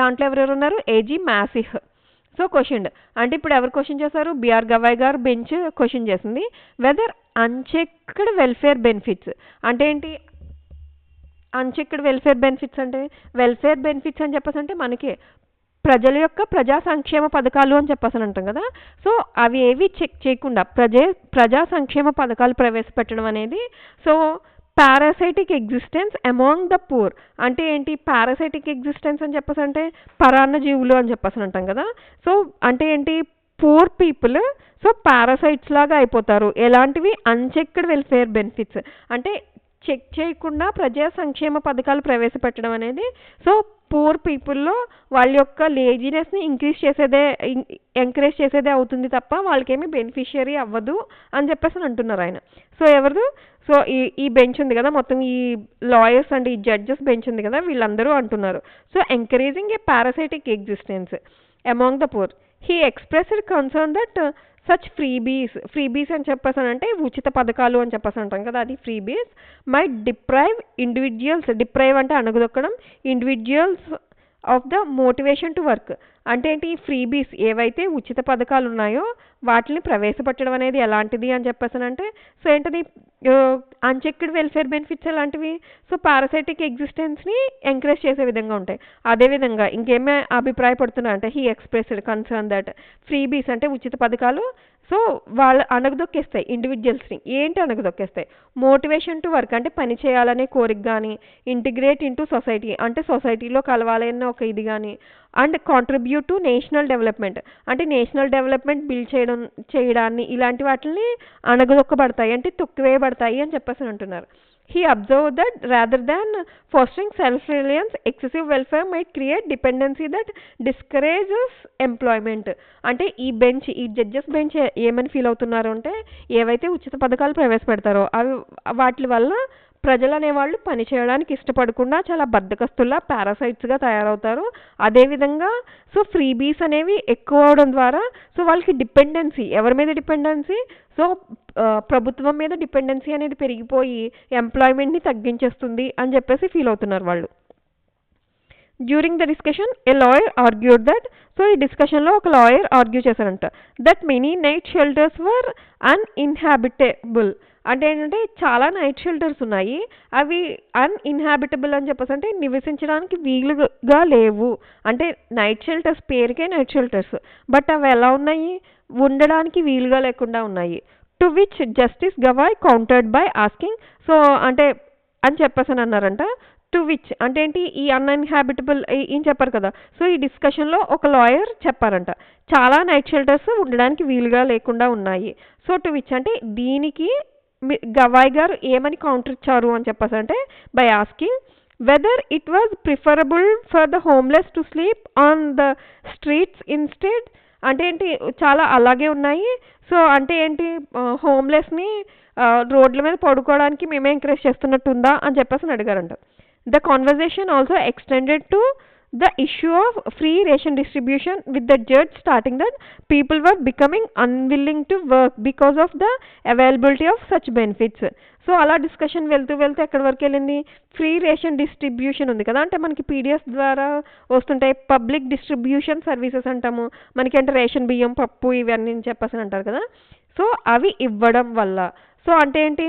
దాంట్లో ఎవరెవరు ఉన్నారు, AG మాసిహ్. So question అంటే ఇప్పుడు ఎవరు క్వశ్చన్ చేశారు, బిఆర్ గవాయ్ గారు బెంచ్ క్వశ్చన్ చేసింది వెదర్ అన్చెక్డ్ వెల్ఫేర్ బెనిఫిట్స్ అంటే ఏంటి, అన్చెక్డ్ వెల్ఫేర్ బెనిఫిట్స్ అంటే వెల్ఫేర్ బెనిఫిట్స్ అని చెప్పేసి అంటే మనకి ప్రజల యొక్క ప్రజా సంక్షేమ పథకాలు అని చెప్పేసి అంటాం కదా. సో అవి ఏవి చెక్ చేయకుండా ప్రజా సంక్షేమ పథకాలు ప్రవేశపెట్టడం అనేది so parasitic existence among the poor అంటే ఏంటి, పారాసైటిక్ ఎగ్జిస్టెన్స్ అని చెప్పేసి అంటే పరాన్న జీవులు అని చెప్పేసి అంటాం కదా. సో అంటే ఏంటి, పూర్ పీపుల్ సో పారాసైట్స్ లాగా అయిపోతారు. ఎలాంటివి, అన్చెక్డ్ వెల్ఫేర్ బెనిఫిట్స్ అంటే చెక్ చేయకుండా ప్రజా సంక్షేమ పథకాలు ప్రవేశపెట్టడం అనేది సో పూర్ పీపుల్లో వాళ్ళ యొక్క లేజినెస్ని ఎంకరేజ్ చేసేదే అవుతుంది తప్ప వాళ్ళకేమీ బెనిఫిషియరీ అవ్వదు అని చెప్పేసి అంటున్నారు ఆయన. సో ఎవరు, సో ఈ బెంచ్ ఉంది కదా, మొత్తం ఈ లాయర్స్ అండ్ ఈ జడ్జెస్ బెంచ్ ఉంది కదా, వీళ్ళందరూ అంటున్నారు. So encouraging A parasitic existence among the poor. He expressed concern that such freebies అని చెప్పేసానంటే ఉచిత పథకాలు అని చెప్పేసి అంటాం కదా, అది ఫ్రీబీస్ మైట్ డిప్రైవ్ అంటే అణగదొక్కడం individuals of the motivation to work అంటే ఏంటి, ఈ ఫ్రీబీస్ ఏవైతే ఉచిత పథకాలు ఉన్నాయో వాటిని ప్రవేశపెట్టడం అనేది ఎలాంటిది అని చెప్పేసానంటే సో ఏంటది, అన్చెక్డ్ వెల్ఫేర్ బెనిఫిట్స్ ఎలాంటివి, సో పారాసైటిక్ ఎగ్జిస్టెన్స్ని ఎంకరేజ్ చేసే విధంగా ఉంటాయి. అదేవిధంగా ఇంకేమే అభిప్రాయపడుతున్నా అంటే he expressed concern that freebies అంటే ఉచిత పథకాలు సో వాళ్ళు అణగదొక్కేస్తాయి ఇండివిజువల్స్ని. ఏంటి అణగదొక్కేస్తాయి, మోటివేషన్ టు వర్క్ అంటే పని చేయాలనే కోరిక కానీ, ఇంటిగ్రేట్ ఇంటూ సొసైటీ అంటే సొసైటీలో కలవాలన్న ఒక ఇది కానీ, and contribute to national development అంటే నేషనల్ డెవలప్మెంట్ బిల్డ్ చేయడాన్ని ఇలాంటి వాటిని అణగదొక్కబడతాయి అంటే తొక్కివేయబడతాయి అని చెప్పేసి అంటున్నారు. He observed that rather than fostering self-reliance, excessive welfare might create dependency that discourages employment. అంటే ఈ జడ్జెస్ బెంచ్ ఏమని ఫీల్ అవుతున్నారు అంటే ఏవైతే ఉచిత పథకాలు ప్రవేశపెడతారో అవి వాటి వల్ల ప్రజలు అనేవాళ్ళు పని చేయడానికి ఇష్టపడకుండా చాలా బద్ధకస్తుల్లా పారాసైట్స్గా తయారవుతారు. అదేవిధంగా సో ఫ్రీబీస్ అనేవి ఎక్కువ అవడం ద్వారా సో వాళ్ళకి డిపెండెన్సీ, ఎవరి మీద డిపెండెన్సీ, సో ప్రభుత్వం మీద డిపెండెన్సీ అనేది పెరిగిపోయి ఎంప్లాయ్మెంట్ని తగ్గించేస్తుంది అని చెప్పేసి ఫీల్ అవుతున్నారు వాళ్ళు. During the discussion A lawyer argued that so ఈ డిస్కషన్లో ఒక లాయర్ ఆర్గ్యూ చేశారంట దట్ మెనీ నైట్ షెల్టర్స్ వర్ అన్ఇన్హాబిటబుల్ అంటే ఏంటంటే చాలా నైట్ షెల్టర్స్ ఉన్నాయి, అవి అన్ఇన్హాబిటబుల్ అని చెప్పేసి అంటే నివసించడానికి వీలుగా లేవు. అంటే నైట్ షెల్టర్స్ పేరుకే నైట్ షెల్టర్స్ బట్ అవి ఎలా ఉన్నాయి, ఉండడానికి వీలుగా లేకుండా ఉన్నాయి. To which justice Gavai countered by asking so అంటే అని చెప్పేసి అన్నారంట. టు విచ్ అంటే ఏంటి, ఈ అన్ఇన్హాబిటబుల్ ఏం చెప్పారు కదా, సో ఈ డిస్కషన్లో ఒక లాయర్ చెప్పారంట చాలా నైట్ షెల్టర్స్ ఉండడానికి వీలుగా లేకుండా ఉన్నాయి. సో టు విచ్ అంటే దీనికి గవాయ్ గారు ఏమని కౌంటర్ ఇచ్చారు అని చెప్పేసి అంటే by asking whether it was preferable for the homeless to sleep on the streets instead అంటే ఏంటి చాలా అలాగే ఉన్నాయి. సో అంటే ఏంటి హోమ్లెస్ని రోడ్ల మీద పడుకోవడానికి మేమే ఎంకరేజ్ చేస్తున్నట్టుందా అని చెప్పేసి అడిగారంట. The conversation also extended to the issue of free ration distribution, with the judge stating that people were becoming unwilling to work because of the availability of such benefits. So అలా discussion వెళ్తూ ఎక్కడి వరకు వెళ్ళింది, free ration distribution ఉంది కదా, అంటే మనకి PDS ద్వారా వస్తుంటాయి, పబ్లిక్ డిస్ట్రిబ్యూషన్ సర్వీసెస్ అంటాము, మనకి అంటే రేషన్ బియ్యం పప్పు ఇవన్నీ చెప్పేసి అంటారు కదా. సో అవి ఇవ్వడం వల్ల, సో అంటే ఏంటి,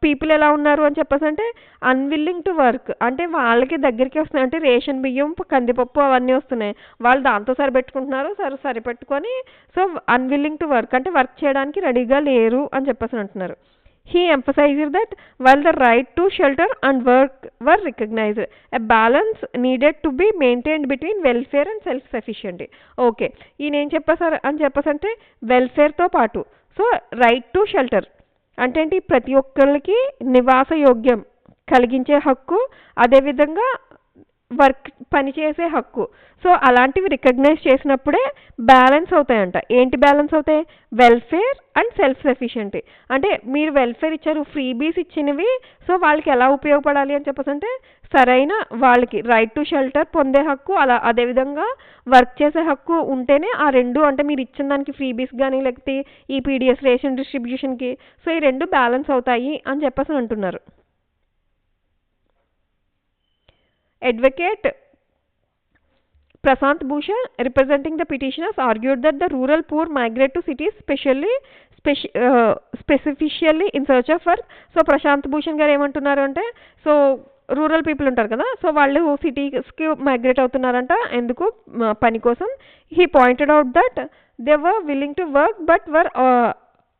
పీపుల్ ఎలా ఉన్నారు అని చెప్పేసి అంటే అన్విల్లింగ్ టు వర్క్, అంటే వాళ్ళకి దగ్గరికి వస్తున్నాయి, అంటే రేషన్ బియ్యం కందిపప్పు అవన్నీ వస్తున్నాయి, వాళ్ళు దాంతో సరిపెట్టుకుంటున్నారు, సరిపెట్టుకొని సో అన్విల్లింగ్ టు వర్క్ అంటే వర్క్ చేయడానికి రెడీగా లేరు అని చెప్పేసి అంటున్నారు. He emphasized that while the right to shelter and work were recognized, a balance needed to be maintained between welfare and self-sufficiency. Okay, ఈయన ఏం చెప్పేసారు అని చెప్పేసంటే వెల్ఫేర్తో పాటు సో రైట్ టు షెల్టర్ అంటే ఏంటి, ప్రతి ఒక్కరికి నివాస యోగ్యం కలిగించే హక్కు, అదేవిధంగా వర్క్ పనిచేసే హక్కు, సో అలాంటివి రికగ్నైజ్ చేసినప్పుడే బ్యాలెన్స్ అవుతాయంట. ఏంటి బ్యాలెన్స్ అవుతాయి, వెల్ఫేర్ అండ్ సెల్ఫ్ సఫిషియెంటీ. అంటే మీరు వెల్ఫేర్ ఇచ్చారు, ఫ్రీబీస్ ఇచ్చినవి, సో వాళ్ళకి ఎలా ఉపయోగపడాలి అని చెప్పేసి అంటే సరైన వాళ్ళకి రైట్ టు షెల్టర్ పొందే హక్కు, అలా అదేవిధంగా వర్క్ చేసే హక్కు ఉంటేనే ఆ రెండు, అంటే మీరు ఇచ్చిన దానికి ఫ్రీబీస్ కానీ లేకపోతే ఈ పీడిఎస్ రేషన్ డిస్ట్రిబ్యూషన్కి, సో ఈ రెండు బ్యాలెన్స్ అవుతాయి అని చెప్పేసి అంటున్నారు. Advocate Prashant Bhushan, representing the petitioners, argued that the rural poor migrate to cities specifically in search of work. So Prashant Bhushan garu ఏమంటున్నారు అంటే, సో రూరల్ పీపుల్ ఉంటారు కదా, సో వాళ్ళు సిటీస్కి మైగ్రేట్ అవుతున్నారంట, ఎందుకు, పని కోసం. He pointed out that they were willing to work but were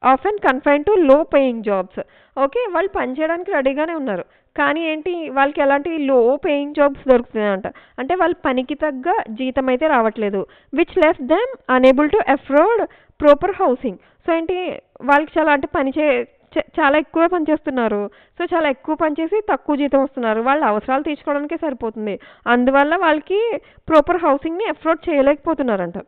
often confined to low paying jobs. Okay, వాళ్ళు పని చేయడానికి రెడీగానే ఉన్నారు, కానీ ఏంటి వాళ్ళకి ఎలాంటి లో పేయింగ్ జాబ్స్ దొరుకుతున్నాయంట, అంటే వాళ్ళ పనికి తగ్గ జీతం అయితే రావట్లేదు. Which left them unable to afford proper housing. So ఏంటి వాళ్ళకి చాలా అంటే చాలా ఎక్కువ పని చేస్తున్నారు, సో చాలా ఎక్కువ పని చేసి తక్కువ జీతం వస్తున్నారు, వాళ్ళ అవసరాలు తీర్చుకోవడానికే సరిపోతుంది, అందువల్ల వాళ్ళకి ప్రాపర్ హౌసింగ్ని అఫోర్డ్ చేయలేకపోతున్నారంట.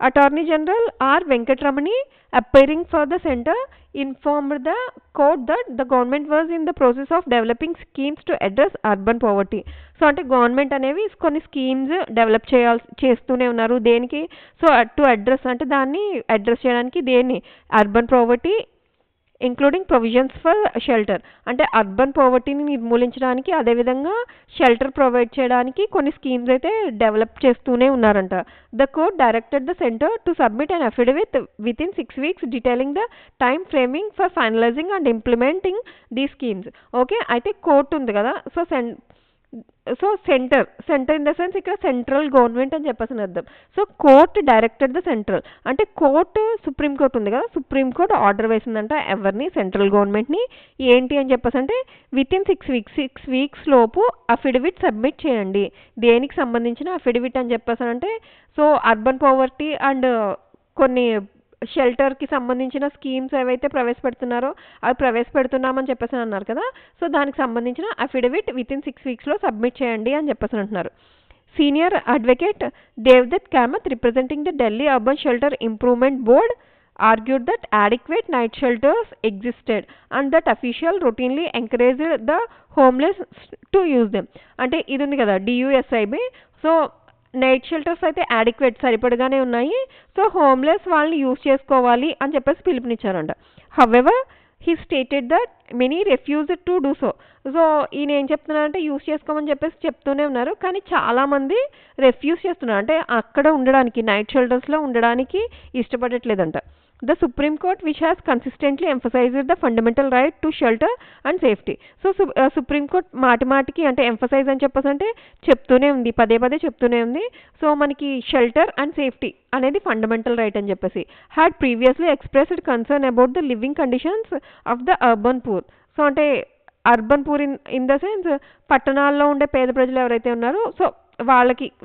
Attorney General R. Venkatramani, appearing for the centre, informed the court that the government was in the process of developing schemes to address urban poverty. So అంటే గవర్నమెంట్ అనేవి కొన్ని స్కీమ్స్ డెవలప్ చేస్తూనే ఉన్నారు, దేనికి, so to address అంటే దాన్ని address చేయడానికి, దేన్ని, urban poverty including provisions for shelter, అంటే అర్బన్ పావర్టీని నిర్మూలించడానికి, అదేవిధంగా షెల్టర్ ప్రొవైడ్ చేయడానికి కొన్ని స్కీమ్స్ అయితే డెవలప్ చేస్తూనే ఉన్నారంట. The court directed the centre to submit an affidavit within 6 weeks detailing the time framing for finalising and implementing దీ schemes. Okay, అయితే court ఉంది కదా, so centre in the sense ఇక్కడ సెంట్రల్ గవర్నమెంట్ అని చెప్పేసి అర్థం. So court directed the central అంటే supreme court ఉంది కదా, సుప్రీంకోర్టు ఆర్డర్ వేసిందంట ఎవరిని, సెంట్రల్ గవర్నమెంట్ని, ఏంటి అని చెప్పేసి అంటే విత్ ఇన్ 6 weeks లోపు అఫిడవిట్ సబ్మిట్ చేయండి. దేనికి సంబంధించిన అఫిడవిట్ అని చెప్పేసి అంటే, సో అర్బన్ పావర్టీ అండ్ కొన్ని షెల్టర్కి సంబంధించిన స్కీమ్స్ ఏవైతే ప్రవేశపెడుతున్నారో అవి ప్రవేశపెడుతున్నామని చెప్పేసి అన్నారు కదా, సో దానికి సంబంధించిన affidavit within 6 weeks submit చేయండి అని చెప్పేసి అంటున్నారు. Senior advocate Devdutt Kamath, representing the Delhi urban shelter improvement board, argued that adequate night shelters existed and that official routinely encouraged the homeless to use them. అంటే ఇది ఉంది కదా DUSIB, సో నైట్ షెల్టర్స్ అయితే adequate సరిపడగానే ఉన్నాయి, సో హోమ్లెస్ వాళ్ళని use చేసుకోవాలి అని చెప్పేసి పిలుపునిచ్చారంట. However he stated that many refused to do so. So ఈయన ఏం చెప్తున్నారంటే యూజ్ చేసుకోమని చెప్పేసి చెప్తూనే ఉన్నారు, కానీ చాలామంది రిఫ్యూజ్ చేస్తున్నారు, అంటే అక్కడ ఉండడానికి నైట్ షెల్టర్స్లో ఉండడానికి ఇష్టపడట్లేదంట. The Supreme Court, which has consistently emphasized the fundamental right to shelter and safety. So Supreme Court మాటిమాటికి అంటే ఎంఫసైజ్ అని చెప్పేసి అంటే చెప్తూనే ఉంది, పదే చెప్తూనే ఉంది. సో మనకి షెల్టర్ అండ్ సేఫ్టీ అనేది ఫండమెంటల్ రైట్ అని చెప్పేసి had previously expressed concern about the living conditions of the urban poor. So అంటే urban poor in the sense పట్టణాల్లో ఉండే పేద ప్రజలు ఎవరైతే ఉన్నారో సో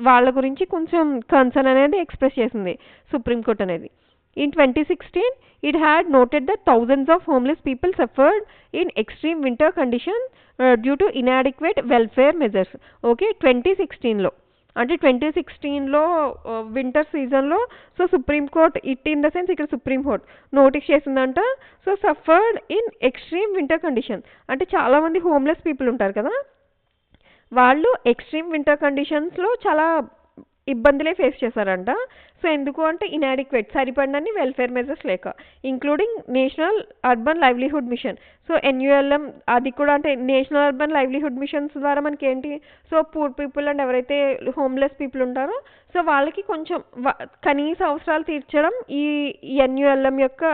వాళ్ళ గురించి కొంచెం కన్సర్న్ అనేది ఎక్స్ప్రెస్ చేసింది సుప్రీంకోర్టు అనేది. In 2016, it had noted that thousands of homeless people suffered in extreme winter conditions due to inadequate welfare measures. Okay, 2016 లో అంటే 2016లో వింటర్ సీజన్లో so Supreme Court in the sense ఇక్కడ సుప్రీంకోర్ట్ నోటీస్ చేసిందంట. So suffered in extreme winter condition, అంటే చాలామంది homeless people ఉంటారు కదా, వాళ్ళు ఎక్స్ట్రీమ్ వింటర్ కండిషన్స్లో చాలా ఇబ్బందులే ఫేస్ చేశారంట. సో ఎందుకు అంటే ఇన్యాడిక్వేట్, సరిపడినన్ని వెల్ఫేర్ మెజర్స్ లేక, including national urban livelihood machine. So NULM అది కూడా, అంటే నేషనల్ అర్బన్ లైవ్లీహుడ్ మిషన్స్ ద్వారా మనకి ఏంటి, సో పూర్ పీపుల్ అండ్ ఎవరైతే హోమ్లెస్ పీపుల్ ఉంటారో సో వాళ్ళకి కొంచెం కనీస అవసరాలు తీర్చడం ఈ NULM యొక్క,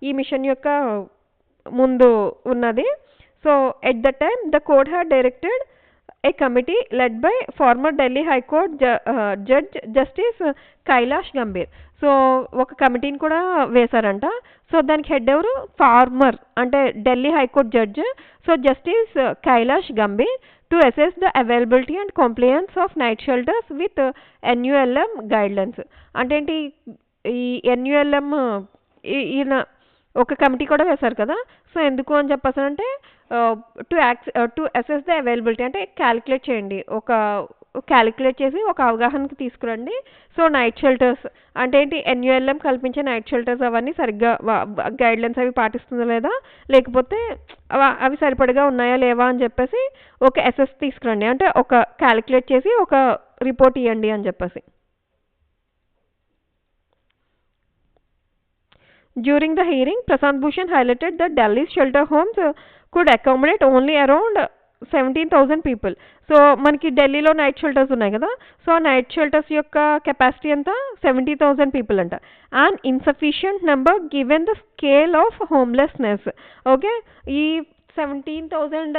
ఈ మిషన్ యొక్క ముందు ఉన్నది. So at the time the court had directed a committee led by former Delhi High Court Judge Justice Kailash Gambhir. So ఒక కమిటీని కూడా వేశారంట. సో దానికి హెడ్ ఎవరు, ఫార్మర్ అంటే Delhi High Court judge so Justice Kailash Gambhir to assess the availability and compliance of night shelters with NULM guidelines. అంటే ఏంటి, ఈ NULM ఈయన ఒక కమిటీ కూడా వేశారు కదా. సో ఎందుకు అని చెప్పేసానంటే టు అసెస్ ద అవైలబిలిటీ, అంటే క్యాలిక్యులేట్ చేయండి, క్యాలిక్యులేట్ చేసి ఒక అవగాహనకి తీసుకురండి. సో నైట్ షెల్టర్స్ అంటే ఏంటి, NULM కల్పించే నైట్ షెల్టర్స్ అవన్నీ సరిగ్గా గైడ్లైన్స్ అవి పాటిస్తుందా లేదా, లేకపోతే అవి సరిపడగా ఉన్నాయా లేవా అని చెప్పేసి ఒక అసెస్ తీసుకురండి, అంటే ఒక క్యాలిక్యులేట్ చేసి ఒక రిపోర్ట్ ఇవ్వండి అని చెప్పేసి. During the hearing, Prashant Bhushan highlighted that Delhi's shelter homes could accommodate only around 17,000 people. So మనకి ఢిల్లీలో నైట్ షెల్టర్స్ ఉన్నాయి కదా, సో ఆ నైట్ షెల్టర్స్ యొక్క కెపాసిటీ అంతా 70,000 పీపుల్ అంట. And insufficient number given the scale of homelessness. Okay, ఈ 17,000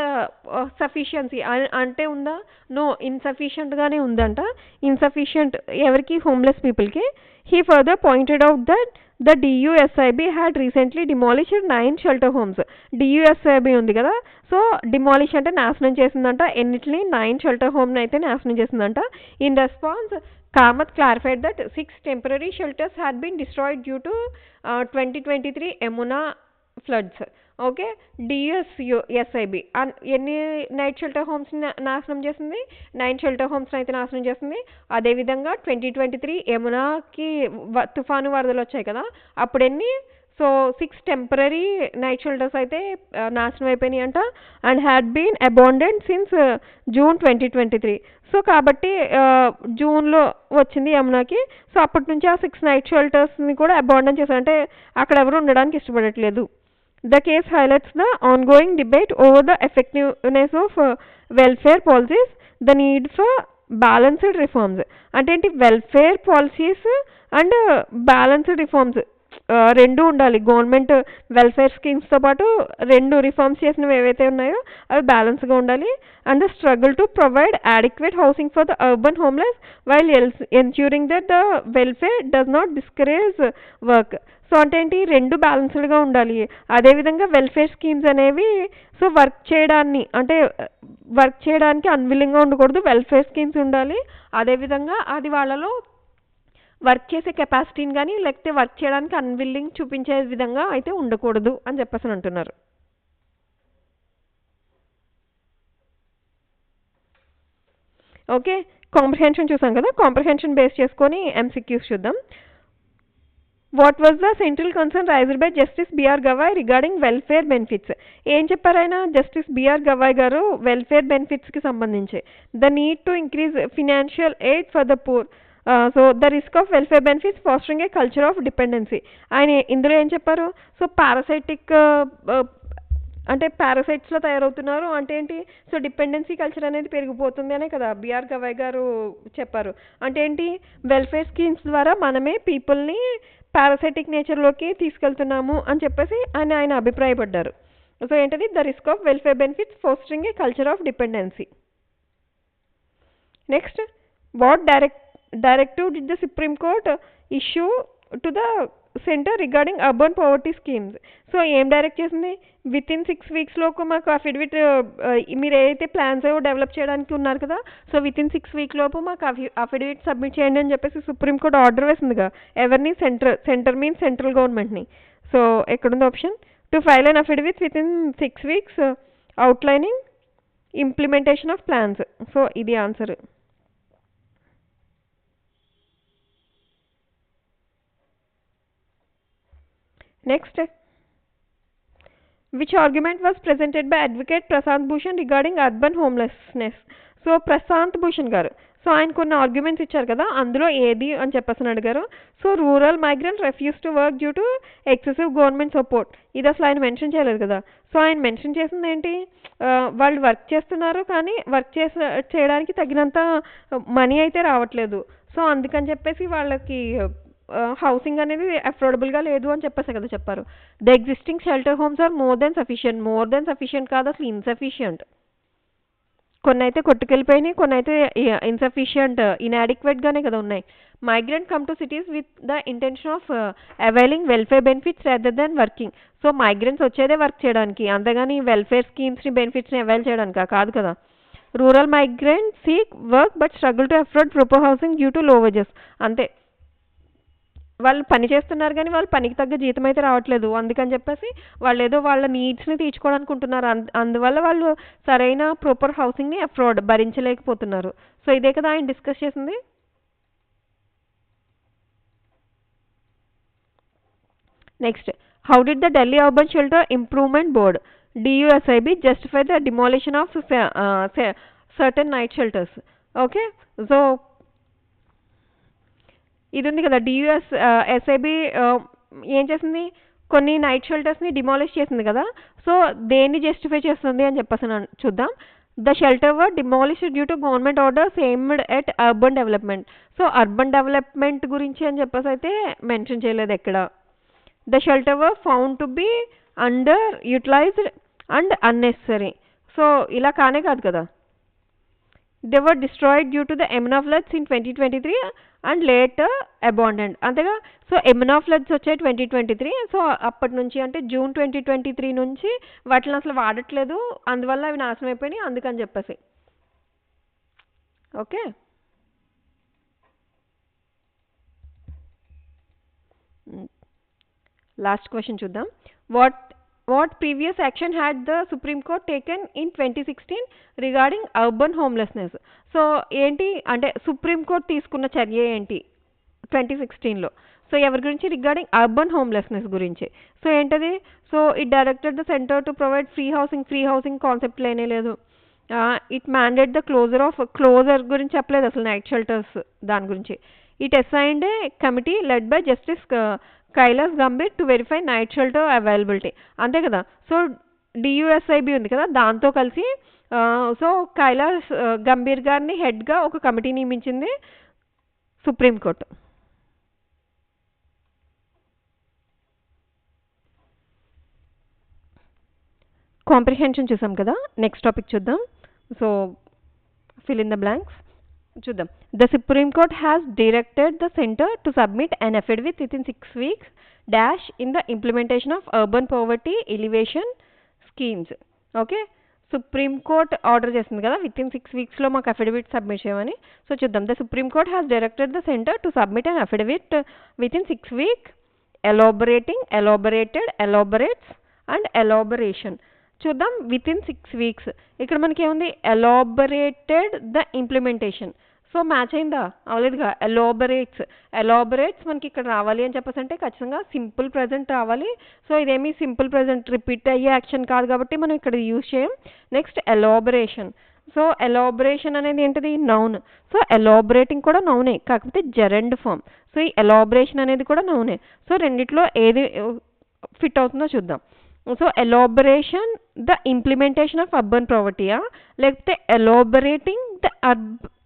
sufficiency అంటే ఉందా, నో, ఇన్సఫిషియంట్గానే ఉందంట. ఇన్సఫిషియంట్ ఎవరికి, హోమ్లెస్ పీపుల్కి. He further pointed out that the DUSIB had recently demolished 9 shelter homes. DUSIB ఉంది కదా, సో డిమాలిష్ అంటే నాశనం చేసిందంట. ఎన్నిటిని 9 షెల్టర్ హోమ్ని అయితే నాశనం చేసిందంట. In response, Kamath clarified that 6 temporary shelters had been destroyed due to 2023 Yamuna floods. Okay, DUSIB ఎన్ని night shelter హోమ్స్ని నాశనం చేసింది, 9 షెల్టర్ హోమ్స్ని అయితే నాశనం చేసింది. అదేవిధంగా 2023 యమునాకి తుఫాను వరదలు వచ్చాయి కదా, అప్పుడు ఎన్ని, సో 6 టెంపరీ నైట్ షెల్టర్స్ అయితే నాశనం అయిపోయినాయి అంట. And had been abandoned since June 2023. So కాబట్టి జూన్లో వచ్చింది యమునాకి. సో అప్పటి నుంచి ఆ 6 నైట్ షెల్టర్స్ని కూడా అబాండన్ చేశారు, అంటే అక్కడ ఎవరు ఉండడానికి ఇష్టపడట్లేదు. The case highlights the ongoing debate over the effectiveness of welfare policies, the need for balanced reforms. అంటే ఏంటి, welfare policies and balanced reforms రెండు ఉండాలి. గవర్నమెంట్ వెల్ఫేర్ స్కీమ్స్తో పాటు రెండు రిఫార్మ్స్ చేసినవి ఏవైతే ఉన్నాయో అవి బ్యాలెన్స్గా ఉండాలి. And the struggle to provide adequate housing for the urban homeless while ensuring that the welfare does not discourage work. So అంటే ఏంటి, రెండు బ్యాలెన్స్డ్గా ఉండాలి. అదేవిధంగా వెల్ఫేర్ స్కీమ్స్ అనేవి సో వర్క్ చేయడానికి అన్విల్లింగ్గా ఉండకూడదు, వెల్ఫేర్ స్కీమ్స్ ఉండాలి. అదేవిధంగా అది వాళ్ళలో వర్క్ చేసే కెపాసిటీని కానీ లేకపోతే వర్క్ చేయడానికి అన్విల్లింగ్ చూపించే విధంగా అయితే ఉండకూడదు అని చెప్పేసి అంటున్నారు. ఓకే, కాంప్రహెన్షన్ చూసాం కదా, కాంప్రహెన్షన్ బేస్ చేసుకొని MCQs చూద్దాం. What was the central concern raised by justice BR Gavai regarding welfare benefits. ఏం చెప్పారు ఆయన, జస్టిస్ బిఆర్ గవాయ్ గారు వెల్ఫేర్ బెనిఫిట్స్కి సంబంధించి, the need to increase financial aid for the poor, so the risk of welfare benefits fostering A culture of dependency. ఆయన ఇందులో ఏం చెప్పారు, so parasitic అంటే పారాసైట్స్లో తయారవుతున్నారు అంటే ఏంటి, సో డిపెండెన్సీ కల్చర్ అనేది పెరిగిపోతుంది అనే కదా బిఆర్ గవాయ్ గారు చెప్పారు. అంటే ఏంటి, వెల్ఫేర్ స్కీమ్స్ ద్వారా మనమే పీపుల్ని పారాసైటిక్ నేచర్లోకి తీసుకెళ్తున్నాము అని చెప్పేసి ఆయన అభిప్రాయపడ్డారు. సో ఏంటది, the risk of welfare benefits fostering A culture of dependency. Next, what directive did the Supreme Court issue to the center regarding urban poverty schemes. So ఏం డైరెక్ట్ చేసింది, వితిన్ 6 వీక్స్లోకి మాకు అఫిడవిట్, మీరు ఏదైతే ప్లాన్స్ ఏవో develop చేయడానికి ఉన్నారు కదా, so within 6 week లోపు మాకు అఫిడవిట్ సబ్మిట్ చేయండి అని చెప్పేసి సుప్రీంకోర్టు ఆర్డర్ వేసిందిగా. ఎవరిని, సెంటర్ మీన్స్ సెంట్రల్ గవర్నమెంట్ని. సో ఎక్కడుంది option, to file an affidavit within 6 weeks outlining implementation of plans. So ఇది answer. Next, which argument was presented by advocate Prashant Bhushan regarding urban homelessness? So Prashant Bhushan గారు, so ఆయన కొన్ని arguments ఇచ్చారు కదా, అందులో ఏది అని చెప్పేసి అడిగారు. So rural migrant refuse to work due to excessive government support, ఇది అసలు ఆయన మెన్షన్ చేయలేదు కదా. సో ఆయన మెన్షన్ చేసింది ఏంటి, వాళ్ళు వర్క్ చేస్తున్నారు కానీ వర్క్ చేయడానికి తగినంత మనీ అయితే రావట్లేదు. సో అందుకని చెప్పేసి వాళ్ళకి హౌసింగ్ అనేది అఫోర్డబుల్గా లేదు అని చెప్పేసి కదా చెప్పారు. The existing shelter homes are more than sufficient కాదు, అసలు ఇన్సఫిషియంట్. కొన్ని అయితే కొట్టుకెళ్ళిపోయినాయి, కొన్ని అయితే ఇన్సఫిషియంట్, ఇన్యాడిక్వేట్గానే కదా ఉన్నాయి. Migrant come to cities with the intention of availing welfare benefits rather than working. So migrants వచ్చేదే వర్క్ చేయడానికి, అంతేగాని వెల్ఫేర్ స్కీమ్స్ని బెనిఫిట్స్ని అవైల్ చేయడానికా? కాదు కదా. Rural migrant seek work but struggle to afford proper housing due to లో wages. అంతే, వాళ్ళు పని చేస్తున్నారు కానీ వాళ్ళు పనికి తగ్గ జీతం అయితే రావట్లేదు. అందుకని చెప్పేసి వాళ్ళు ఏదో వాళ్ళ నీడ్స్ని తీర్చుకోవాలనుకుంటున్నారు, అందువల్ల వాళ్ళు సరైన ప్రాపర్ హౌసింగ్ని అఫోర్డ్ భరించలేకపోతున్నారు. సో ఇదే కదా ఆయన డిస్కస్ చేసింది. Next, how did the Delhi urban shelter improvement board DUSIB justify the demolition of certain night shelters? Okay, so ఇది ఉంది కదా, DUSIB ఏం చేసింది, కొన్ని నైట్ షెల్టర్స్ని డిమాలిష్ చేసింది కదా. సో దేన్ని జస్టిఫై చేస్తుంది అని చెప్పేసి చూద్దాం. The shelter were demolished due to government orders aimed at urban development. So urban development గురించి అని చెప్పేసి అయితే మెన్షన్ చేయలేదు ఎక్కడ. The shelter were found to be under utilised and unnecessary. So ఇలా కానే కాదు కదా. They were destroyed due to the Yamuna floods in 2023 and later abandoned. అంతేగా. సో Yamuna floods వచ్చాయి 2023. సో అప్పటి నుంచి అంటే జూన్ 2023 నుంచి వాటిని అసలు వాడట్లేదు, అందువల్ల అవి నాశనం అయిపోయినాయి, అందుకని చెప్పేసి. ఓకే, లాస్ట్ క్వశ్చన్ చూద్దాం. What previous action had the Supreme Court taken in 2016 regarding urban homelessness? So ఏంటి అంటే సుప్రీం కోర్ట్ తీసుకున్న చర్య ఏంటి 2016లో? సో ఎవరి గురించి? రిగార్డింగ్ అర్బన్ హోమ్లెస్నెస్ గురించి. సో ఏంటది? So it directed the centre to provide free housing concept లేనే లేదు. ఇట్ మ్యాండేట్ ద క్లోజర్ గురించి చెప్పలేదు అసలు, నైట్ షెల్టర్స్ దాని గురించి. It assigned a committee led by justice Kailash Gambhir to verify night shelter availability. అంతే కదా. సో DUSIB ఉంది కదా, దాంతో కలిసి సో కైలాస్ గంభీర్ గారిని హెడ్గా ఒక కమిటీ నియమించింది సుప్రీంకోర్టు. కాంప్రిహెన్షన్ చూసాం కదా, నెక్స్ట్ టాపిక్ చూద్దాం. So fill in the blanks చూద్దాం. The Supreme Court has directed the centre to submit an affidavit within 6 weeks dash in the implementation of urban poverty alleviation schemes. Okay, Supreme Court order చేసింది కదా within 6 weeks మాకు affidavit submit చేయమని. So చూద్దాం. The Supreme Court has directed the centre to submit an affidavit within 6 weeks elaborates and elaboration. చూద్దాం. With in 6 weeks ఇక్కడ మనకి ఏముంది? Elaborated the implementation. So match అయిందా? అవలేదుగా. ఎలాబరేట్స్ మనకి ఇక్కడ రావాలి అని చెప్పేసి అంటే ఖచ్చితంగా సింపుల్ ప్రజెంట్ రావాలి. సో ఇదేమి సింపుల్ ప్రజెంట్ రిపీట్ అయ్యే యాక్షన్ కాదు కాబట్టి మనం ఇక్కడ యూజ్ చేయం. Next elaboration. సో ఎలాబరేషన్ అనేది ఏంటిది? నౌన్. సో ఎలాబరేటింగ్ కూడా నౌనే, కాకపోతే జెరండ్ ఫామ్. సో ఈ ఎలాబరేషన్ అనేది కూడా నౌనే. సో రెండిట్లో ఏది ఫిట్ అవుతుందో చూద్దాం. So elaboration the implementation of urban ప్రావర్టీయా, లేకపోతే elaborating the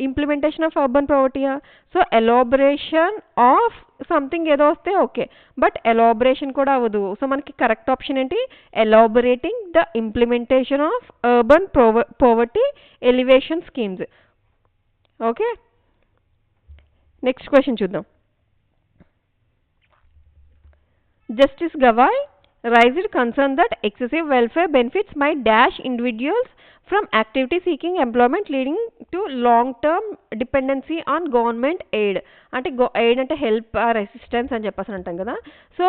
implementation of urban ప్రావర్టీయా? సో ఎలాబరేషన్ ఆఫ్ సంథింగ్ ఏదో వస్తే ఓకే, బట్ ఎలాబరేషన్ కూడా అవ్వదు. సో మనకి కరెక్ట్ ఆప్షన్ ఏంటి? Elaborating the implementation of urban poverty alleviation schemes. Okay, next question చూద్దాం. Justice Gavai raised concern that excessive welfare benefits might dash individuals from activity seeking employment leading to long term dependency on government aid. అంటే aid అంటే help are assistance అని చెప్పేసి అంటాం కదా. So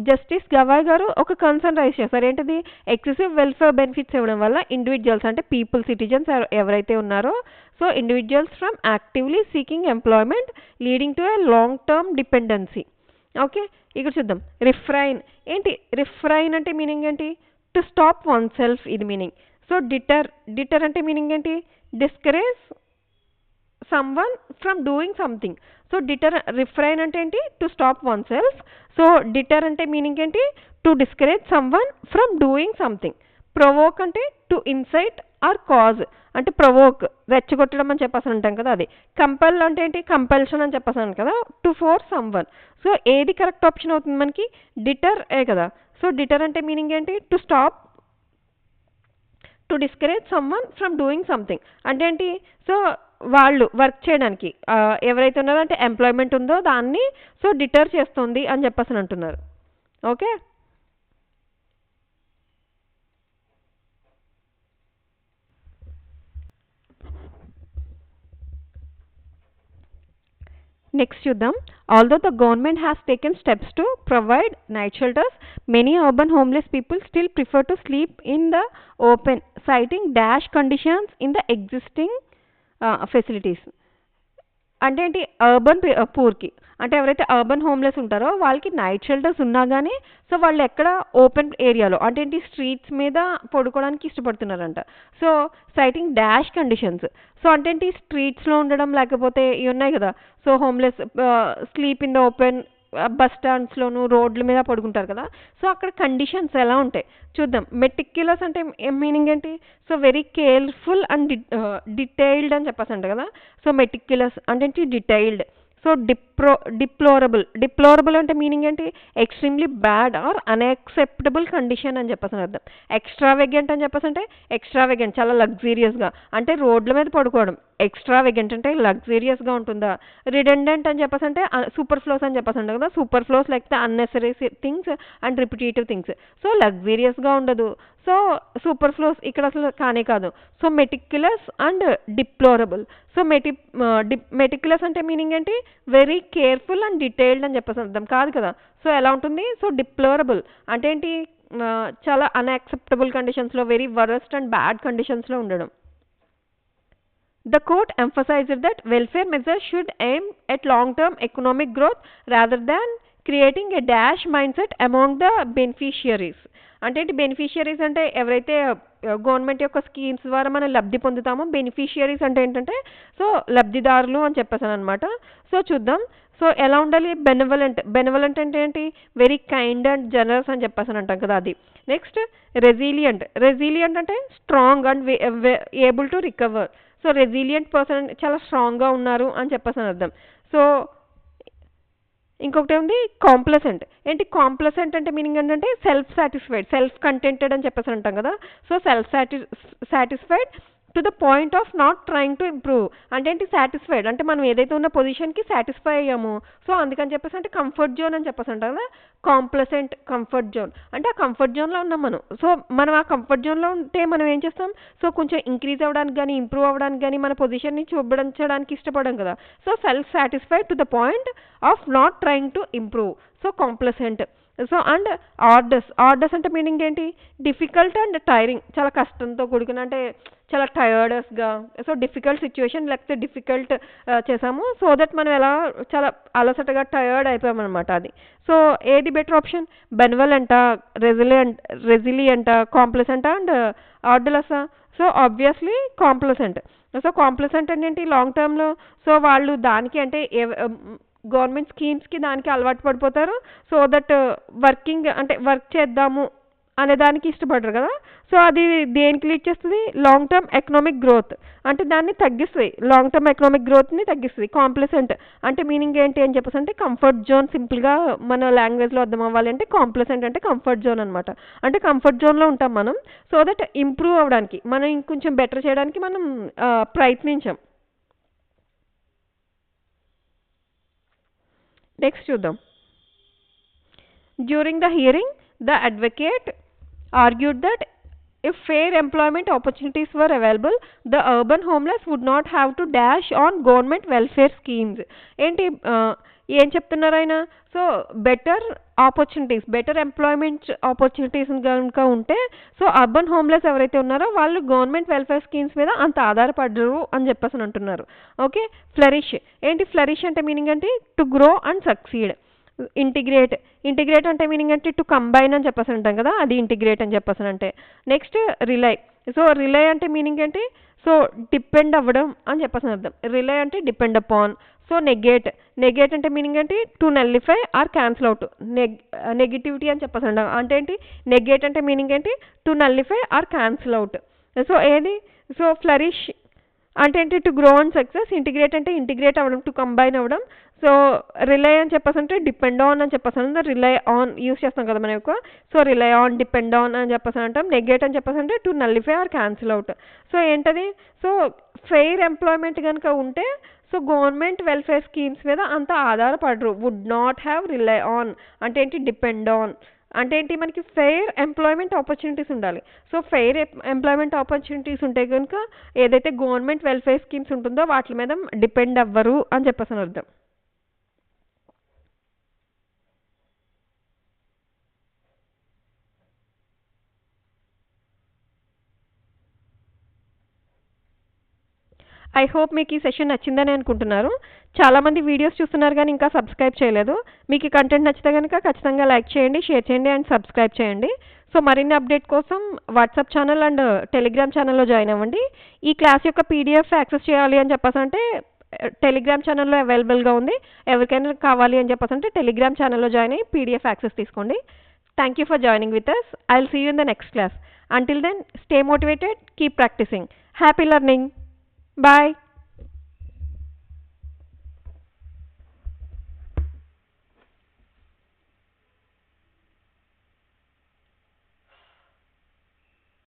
justice Gavai గారు ఒక concern rise చేస్తారు. ఏంటిది? ఎక్సెసివ్ వెల్ఫేర్ బెనిఫిట్స్ ఇవ్వడం వల్ల ఇండివిజువల్స్ అంటే పీపుల్, సిటిజన్స్ ఎవరైతే ఉన్నారో, so individuals from actively seeking employment leading to a long term dependency. Okay, ఇక్కడ చూద్దాం. రిఫ్రైన్ ఏంటి? రిఫ్రైన్ అంటే మీనింగ్ ఏంటి? టు స్టాప్ వన్ సెల్ఫ్, ఇది మీనింగ్. సో డిటర్ అంటే మీనింగ్ ఏంటి? Discourage someone from doing something. So refrain అంటే ఏంటి? To stop one self. So deter అంటే మీనింగ్ ఏంటి? To discourage someone from doing something. Provoke అంటే టు ఇన్సైట్ ఆర్ కాజ్, అంటే provoke రెచ్చగొట్టడం అని చెప్పేసి అంటాం కదా అది. కంపెల్ అంటే ఏంటి? కంపల్షన్ అని చెప్పేసాను కదా, టు ఫోర్స్ సమ్వన్. సో ఏది కరెక్ట్ ఆప్షన్ అవుతుంది మనకి? డిటర్ ఏ కదా. సో డిటర్ అంటే మీనింగ్ ఏంటి? To stop, to discourage someone from doing something అంటే ఏంటి? సో వాళ్ళు వర్క్ చేయడానికి ఎవరైతే ఉన్నారో అంటే ఎంప్లాయ్మెంట్ ఉందో దాన్ని సో డిటర్ చేస్తుంది అని చెప్పేసి అంటున్నారు. ఓకే. నెక్స్ట్ చూద్దాం. Although the government has taken steps to provide night shelters, many urban homeless people still prefer to sleep in the open, citing dash conditions in the existing facilities. అంటే ఏంటి? Urban పూర్కి అంటే ఎవరైతే urban homeless ఉంటారో వాళ్ళకి night shelters ఉన్నా కానీ so వాళ్ళు ఎక్కడ ఓపెన్ ఏరియాలో అంటే ఏంటి? స్ట్రీట్స్ మీద పడుకోవడానికి ఇష్టపడుతున్నారంట. So citing dash conditions. So అంటే ఏంటి? స్ట్రీట్స్లో ఉండడం, లేకపోతే ఇవి ఉన్నాయి కదా. So homeless sleep in the open, bus స్టాండ్స్లోను రోడ్ల మీద పడుకుంటారు కదా. సో అక్కడ కండిషన్స్ ఎలా ఉంటాయి చూద్దాం. మెటిక్యులస్ అంటే మీనింగ్ ఏంటి? So very careful and detailed అని చెప్పేసి అంట కదా. సో మెటిక్యులస్ అంటే ఏంటి? డీటెయిల్డ్. సో డిప్లోరబుల్ అంటే మీనింగ్ ఏంటి? Extremely bad or unacceptable condition అని చెప్పేసి అర్థం. ఎక్స్ట్రావెగెంట్ అని చెప్పేసి అంటే ఎక్స్ట్రావెగెంట్ చాలా లగ్జీరియస్గా, అంటే రోడ్ల మీద పడుకోవడం. ఎక్స్ట్రావెగెంట్ అంటే లగ్జీరియస్గా ఉంటుందా. రిడెండెంట్ అని చెప్పేసి అంటే సూపర్ ఫ్లోస్ అని చెప్పేసి అంటారు కదా. సూపర్ ఫ్లోస్ లేకపోతే unnecessary things and repetitive things. So లగ్జీరియస్గా ఉండదు. సో సూపర్ ఫ్లోస్ ఇక్కడ అసలు కానే కాదు. So meticulous and deplorable. So meticulous అంటే మీనింగ్ ఏంటి? వెరీ కేర్ఫుల్ అండ్ డీటెయిల్డ్ అని చెప్పేసి అర్థం కాదు కదా. సో ఎలా ఉంటుంది? సో డిప్లోరబుల్ అంటే ఏంటి? చాలా అన్యాక్సెప్టబుల్ కండిషన్స్లో, వెరీ వరస్ట్ అండ్ బ్యాడ్ కండిషన్స్లో ఉండడం. The court emphasized that welfare measures should aim at long-term economic growth rather than creating a dash mindset among the beneficiaries. అంటే ఏంటి? బెనిఫిషియరీస్ అంటే ఎవరైతే గవర్నమెంట్ యొక్క స్కీమ్స్ ద్వారా మనం లబ్ధి పొందుతామో, బెనిఫిషియరీస్ అంటే ఏంటంటే సో లబ్ధిదారులు అని చెప్పేసాను అనమాట. సో చూద్దాం. సో ఎలా ఉండాలి? బెనవలెంట్ అంటే ఏంటి? వెరీ కైండ్ అండ్ జనరస్ అని చెప్పేసాను అంటాం కదా అది. నెక్స్ట్ రెసిలియంట్ అంటే strong and able to recover. So resilient person చాలా స్ట్రాంగ్గా ఉన్నారు అని చెప్పేసి అర్థం. సో ఇంకొకటి ఉంది కాంప్లసెంట్. ఏంటి కాంప్లసెంట్ అంటే మీనింగ్ ఏంటంటే సెల్ఫ్ సాటిస్ఫైడ్, సెల్ఫ్ కంటెంటెడ్ అని చెప్పేసి అంటాం కదా. So self satisfied to the point of not trying to improve. అంటే ఏంటి? సాటిస్ఫైడ్ అంటే మనం ఏదైతే ఉన్న పొజిషన్కి సాటిస్ఫై అయ్యాము. సో అందుకని చెప్పేసి అంటే కంఫర్ట్ జోన్ అని చెప్పేసి అంటాం కదా. కాంప్లసెంట్ కంఫర్ట్ జోన్ అంటే ఆ కంఫర్ట్ జోన్లో ఉన్నాం మనం. సో మనం ఆ కంఫర్ట్ జోన్లో ఉంటే మనం ఏం చేస్తాం? సో కొంచెం ఇంక్రీజ్ అవ్వడానికి కానీ ఇంప్రూవ్ అవ్వడానికి కానీ మన పొజిషన్ని చూపించడానికి ఇష్టపడం కదా. So self satisfied to the point of not trying to improve. So complacent. So and orders అంటే మీనింగ్ ఏంటి? డిఫికల్ట్ అండ్ టైరింగ్, చాలా కష్టంతో కూడుకున్న, అంటే చాలా టయర్డస్గా. సో డిఫికల్ట్ సిచ్యువేషన్ లేకపోతే డిఫికల్ట్ చేసాము సో దట్ మనం ఎలా చాలా అలసటగా టయర్డ్ అయిపోయామన్నమాట అది. సో ఏది బెటర్ ఆప్షన్? బెనవలెంటా, రెసిలియంటా, కాంప్లసెంటా అండ్ ఆర్డర్లెస్సా? So obviously complacent. So complacent అంటే ఏంటి? లాంగ్ టర్మ్లో సో వాళ్ళు దానికి అంటే గవర్నమెంట్ స్కీమ్స్కి దానికి అలవాటు పడిపోతారు. సో దట్ వర్కింగ్ అంటే వర్క్ చేద్దాము అనే దానికి ఇష్టపడరు కదా. సో అది దేనికి లీడ్ చేస్తుంది? లాంగ్ టర్మ్ ఎకనామిక్ గ్రోత్ అంటే దాన్ని తగ్గిస్తుంది, లాంగ్ టర్మ్ ఎకనామిక్ గ్రోత్ని తగ్గిస్తుంది. కాంప్లసెంట్ అంటే మీనింగ్ ఏంటి అని చెప్పేసి అంటే కంఫర్ట్ జోన్. సింపుల్గా మన లాంగ్వేజ్లో అర్థం అవ్వాలి అంటే కాంప్లసెంట్ అంటే కంఫర్ట్ జోన్ అనమాట. అంటే కంఫర్ట్ జోన్లో ఉంటాం మనం సో దట్ ఇంప్రూవ్ అవ్వడానికి, మనం ఇంకొంచెం బెటర్ చేయడానికి మనం ప్రయత్నించాం. నెక్స్ట్ చూద్దాం. During the hearing the advocate argued that if fair employment opportunities were available, the urban homeless would not have to dash on government welfare schemes. ఏంటి ఏం చెప్తున్నారు ఆయన? సో బెటర్ ఎంప్లాయ్మెంట్ ఆపర్చునిటీస్ కనుక ఉంటే so urban homeless ఎవరైతే ఉన్నారో వాళ్ళు government welfare schemes మీద అంత ఆధారపడరు అని చెప్పేసి అంటున్నారు. ఓకే. ఫ్లరిష్ ఏంటి? ఫ్లరిష్ అంటే మీనింగ్ ఏంటి? To grow and succeed. Integrate. Integrate అంటే మీనింగ్ అంటే టు కంబైన్ అని చెప్పేసి అంటాం కదా, అది ఇంటిగ్రేట్ అని చెప్పేసి అంటే. Next rely. సో రిలై అంటే మీనింగ్ ఏంటి? సో డిపెండ్ అవ్వడం అని చెప్పేసి అర్థం. రిలై అంటే depend upon. So negate. Negate అంటే మీనింగ్ ఏంటి? To nullify or cancel out. Negativity అని చెప్పేసి అంటాం. అంటే ఏంటి? నెగేట్ అంటే మీనింగ్ ఏంటి? To nullify or cancel out. So ఏది? సో ఫ్లరిష్ అంటే ఏంటి? To grow and success. Integrate అంటే ఇంటిగ్రేట్ అవ్వడం, టు కంబైన్ అవ్వడం. సో రిలై అని చెప్పేసి అంటే డిపెండ్ ఆన్ అని చెప్పేసి రిలై ఆన్ యూస్ చేస్తాం కదా మనం ఎక్కువ. So rely on, depend on అని చెప్పేసి అంటాం. నెగేట్ అని చెప్పేసి అంటే to nullify or cancel out. So ఏంటది? సో ఫెయిర్ ఎంప్లాయ్మెంట్ కనుక ఉంటే సో గవర్నమెంట్ వెల్ఫేర్ స్కీమ్స్ మీద అంత ఆధారపడరు. Would not have rely on అంటే ఏంటి? డిపెండ్ ఆన్ అంటే ఏంటి? మనకి ఫెయిర్ ఎంప్లాయ్మెంట్ ఆపర్చునిటీస్ ఉండాలి. సో ఫెయిర్ ఎంప్లాయ్మెంట్ ఆపర్చునిటీస్ ఉంటే కనుక ఏదైతే గవర్నమెంట్ వెల్ఫేర్ స్కీమ్స్ ఉంటుందో వాటి మీద డిపెండ్ అవ్వరు అని చెప్పేసి అర్థం. ఐ హోప్ మీకు ఈ సెషన్ నచ్చిందని అనుకుంటున్నారు. చాలామంది వీడియోస్ చూస్తున్నారు కానీ ఇంకా సబ్స్క్రైబ్ చేయలేదు. మీకు ఈ కంటెంట్ నచ్చితే కనుక ఖచ్చితంగా లైక్ చేయండి, షేర్ చేయండి అండ్ సబ్స్క్రైబ్ చేయండి. సో మరిన్ని అప్డేట్ కోసం వాట్సాప్ ఛానల్ అండ్ టెలిగ్రామ్ ఛానల్లో జాయిన్ అవ్వండి. ఈ క్లాస్ యొక్క పీడిఎఫ్ యాక్సెస్ చేయాలి అని చెప్పేసి అంటే టెలిగ్రామ్ ఛానల్లో అవైలబుల్గా ఉంది. ఎవరికైనా కావాలి అని చెప్పేసి అంటే టెలిగ్రామ్ ఛానల్లో జాయిన్ అయ్యి పీడిఎఫ్ యాక్సెస్ తీసుకోండి. Thank you for joining with us. I will see you in the next class. Until then, stay motivated, keep practicing. Happy learning. Bye.